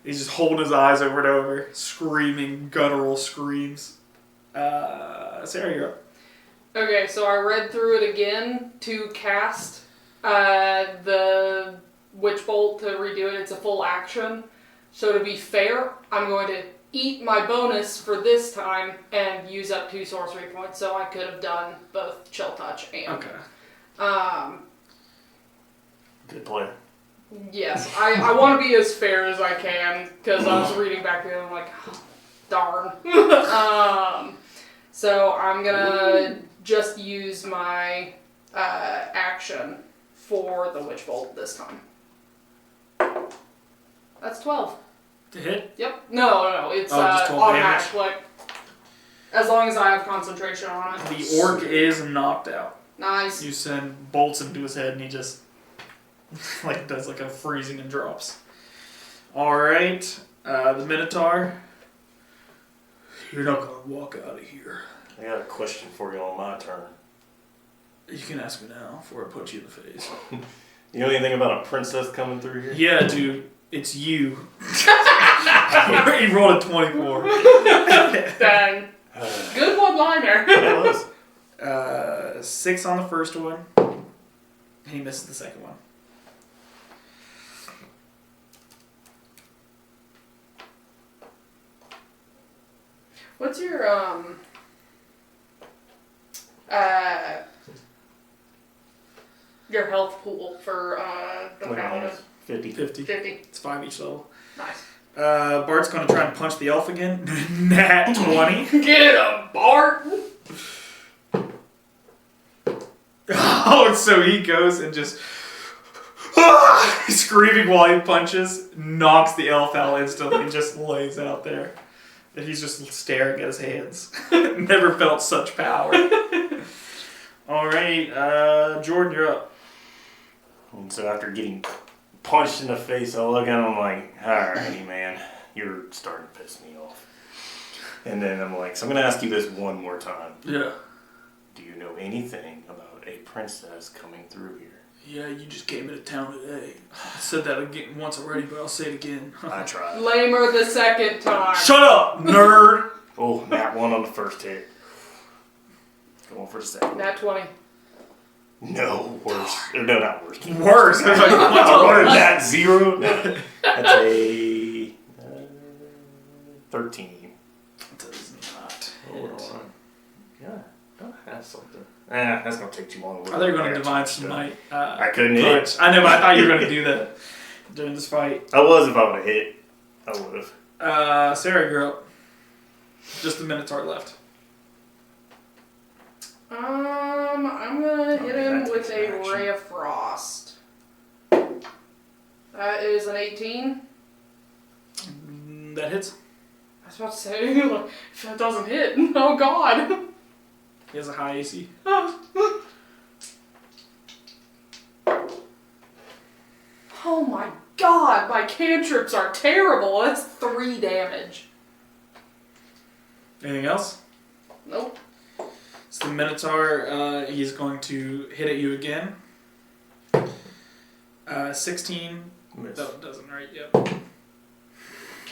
He's just holding his eyes over and over, screaming guttural screams. Sarah, you're up.
Okay, so I read through it again to cast the Witch Bolt to redo it. It's a full action. So to be fair, I'm going to eat my bonus for this time and use up 2 sorcery points. So I could have done both Chill Touch and...
Okay.
Good play.
Yes, I want to be as fair as I can, because I was reading back there and I'm like, darn. So I'm gonna just use my action for the Witch Bolt this time. That's 12.
To hit?
Yep. No, it's
just 12
automatic.
damage?
Like, as long as I have concentration on it.
The orc is knocked out.
Nice.
You send bolts into his head and he just like does like a freezing and drops. Alright, the Minotaur. You're not gonna walk out of here.
I got a question for you on my turn.
You can ask me now before I punch you in the face.
You know anything about a princess coming through here?
Yeah, dude, it's you. He rolled a 24.
Dang. Good one-liner.
Yeah, it was.
6 on the first one. And he misses the second one.
What's your health pool for the paladin?
50.
50.
50.
It's 5 each level.
Nice.
Bart's gonna try and punch the elf again. Nat 20.
Get him, Bart!
Oh, so he goes and just screaming while he punches, knocks the elf out instantly and just lays out there. And he's just staring at his hands. Never felt such power. Alright, Jordan, you're up.
And so after getting punched in the face, I look at him like, alrighty, man, you're starting to piss me off. And then I'm like, so I'm going to ask you this one more time.
Yeah.
Do you know anything about a princess coming through here?
Yeah, you just came into town today. I said that again once already, but I'll say it again.
I tried.
Lamer the second time.
Shut up, nerd!
Oh, nat 1 on the first hit. Going for the second.
Nat 20.
No, worse. Or, no, not worse.
Worse. I was like,
I wanted
what's
nat 0. No. That's a 13.
Does not.
Hold on. Yeah, don't have something. That's going to take too long.
I thought you were going to divine smite.
I couldn't hit
punch. I know, but I thought you were going to do that during this fight.
I was if I would have hit. I would have.
Sarah, you're up. Just a Minotaur left.
I'm gonna hit him with a Ray of Frost. That is an 18.
That hits.
I was about to say, like, if that doesn't hit, oh god.
He has a high AC.
Oh my god, my cantrips are terrible. That's 3 damage.
Anything else?
Nope.
So the Minotaur, he's going to hit at you again. 16.
Miss.
That doesn't right, yep.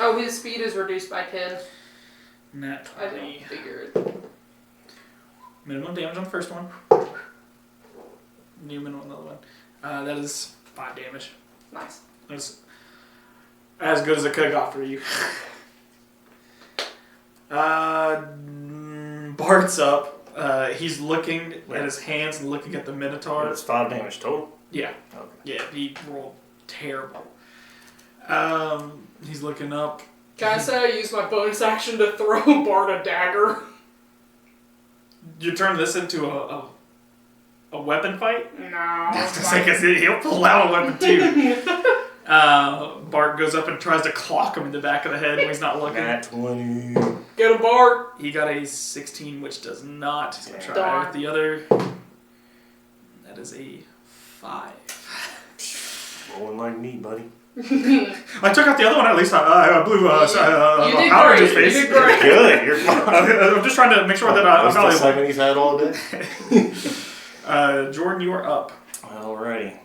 Oh, his speed is reduced by 10.
Nat
I
20.
don't figure it.
Minimum damage on the first one. New minimum on the other one. That is 5 damage.
Nice.
That's as good as I could have got for you. Bart's up. He's looking at his hands and looking at the Minotaur.
It's 5 damage total?
Yeah.
Okay.
Yeah, he rolled terrible. He's looking up.
Can I say I use my bonus action to throw Bart a dagger?
You turn this into a weapon fight?
No.
Because he'll pull out a weapon too. Bart goes up and tries to clock him in the back of the head when he's not looking.
Nat 20.
Get him, Bart.
He got a 16, which does not. He's going to try
Darn.
with the other. That is a 5.
Rolling like me, buddy.
I took out the other one, at least I blew
You did
powder in his
great.
face.
You did great.
Good. You're fine.
I'm just trying to make sure that I'm
That's the
valuable.
second he's had all day.
Jordan, you are up.
Alrighty.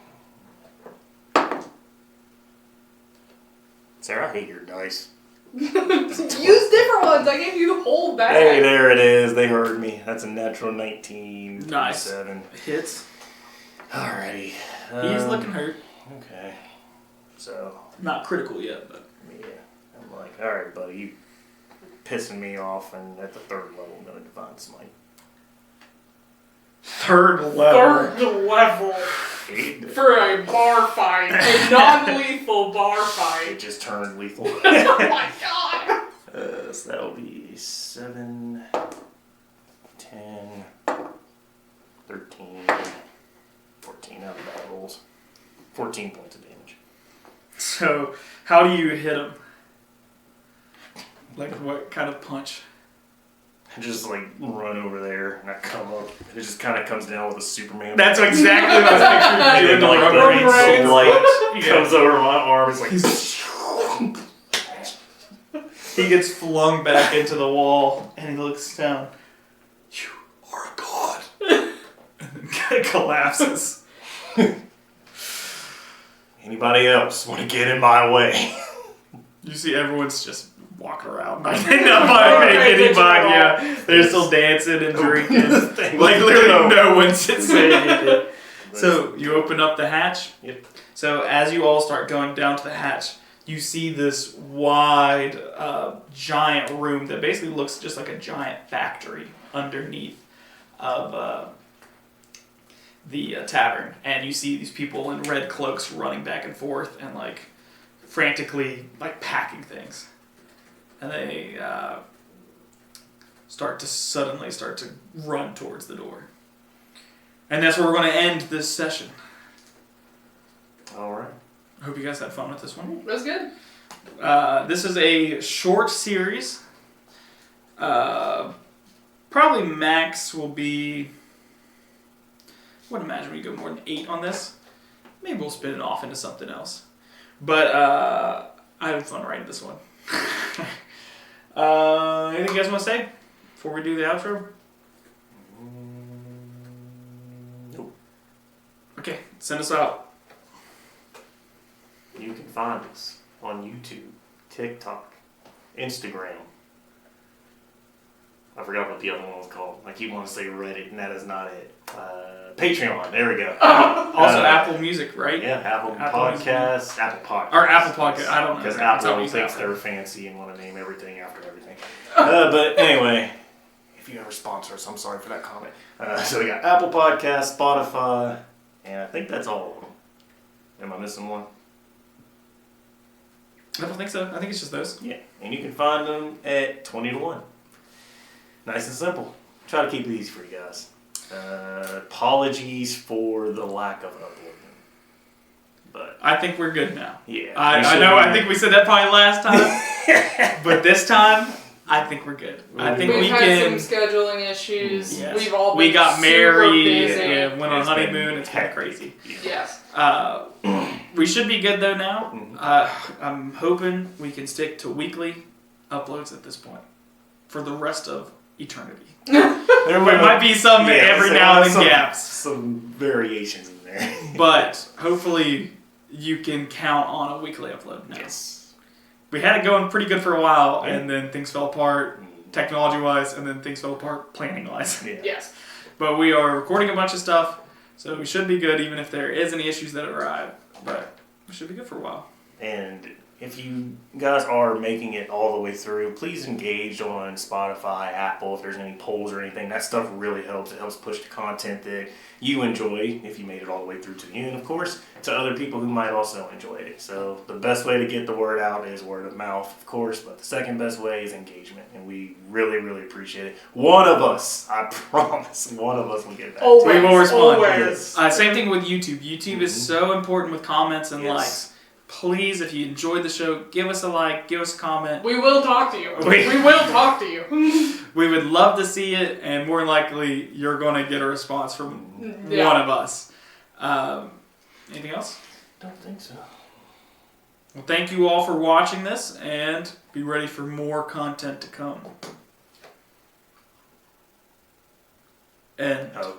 Sarah, I hate your dice.
Use different ones. I gave you the whole bag.
Hey, there it is. They heard me. That's a natural 19.
Nice.
7.
Hits.
Alrighty.
He's looking hurt.
Okay. So,
Not critical yet, but.
yeah. I'm like, alright, buddy, you pissing me off, and at the 3rd level, I'm going to Divine Smite.
3rd level.
3rd level.
8.
For a bar fight. A non-lethal bar
It
fight.
just turned lethal.
Oh my god!
So that'll be 7, 10, 13, 14 out of bad rolls. 14 points of damage.
So, how do you hit him? Like, what kind of punch?
I just like run over there and I come up. And it just kind of comes down with a Superman.
That's exactly what I was picturing
And
you
then
doing.
like
Like,
Right.
the light
Yeah.
comes over my arm. It's like
He gets flung back into the wall and he looks down. You are a god. And then collapses.
anybody else want to get in my way?
You see everyone's just walking around. Not paying anybody. Yeah, they're still dancing and drinking. Like literally no one's saying anything. So you open up the hatch.
Yep.
So as you all start going down to the hatch, you see this wide, giant room that basically looks just like a giant factory underneath of the tavern. And you see these people in red cloaks running back and forth and like frantically like packing things. And they suddenly start to run towards the door. And that's where we're going to end this session.
All right.
I hope you guys had fun with this one.
That's good.
This is a short series. Probably max will be... I wouldn't imagine we go more than 8 on this. Maybe we'll spin it off into something else. But I had fun writing this one. Anything you guys want to say before we do the outro?
Nope.
Okay, send us out.
You can find us on YouTube, TikTok, Instagram. I forgot what the other one was called. I keep wanting to say Reddit, and that is not it. Patreon. There we go.
Also, Apple Music, right?
Yeah, Apple
Podcasts.
Apple Podcasts.
Or Apple Podcast. I don't know.
Because
That's how we
Apple
use
thinks
Apple.
they're fancy and want to name everything after everything. But anyway, if you ever sponsor us, I'm sorry for that comment. So we got Apple Podcasts, Spotify, and I think that's all of them. Am I missing one?
I don't think so. I think it's just those.
Yeah, and you can find them at 20 to 1. Nice and simple. Try to keep it easy for you guys. Apologies for the lack of uploading. But
I think we're good now.
yeah.
I know. I think we said that probably last time. But this time, I think we're good. I think
We've
we
had
can...
some scheduling issues.
Yes.
We've all been
We got
super
married
busy.
and went on
It's been
honeymoon. It's been
hectic.
crazy.
Yes.
We should be good though now.
Mhm.
I'm hoping we can stick to weekly uploads at this point for the rest of eternity. There might be some every now and then gaps.
Some variations in there.
But hopefully you can count on a weekly upload now.
Yes.
We had it going pretty good for a while,
Yeah.
and then things fell apart
Mm,
technology-wise, and then things fell apart planning-wise.
yeah.
Yes.
But we are recording a bunch of stuff, so we should be good even if there is any issues that arrive. But we should be good for a while.
And if you guys are making it all the way through, please engage on Spotify, Apple, if there's any polls or anything. That stuff really helps. It helps push the content that you enjoy, if you made it all the way through to the end, of course, to other people who might also enjoy it. So the best way to get the word out is word of mouth, of course, but the second best way is engagement. And we really, really appreciate it. One of us, I promise, one of us will get back to
Always.
We will respond.
Always.
Same thing with YouTube. YouTube is so important with comments and
Yes.
likes. Please, if you enjoyed the show, give us a like, give us a comment.
We will talk to you.
We-
We will talk to you.
We would love to see it, and more than likely, you're going to get a response from
Yeah.
one of us. Anything else?
Don't think so.
Well, thank you all for watching this, and be ready for more content to come. And
Oh.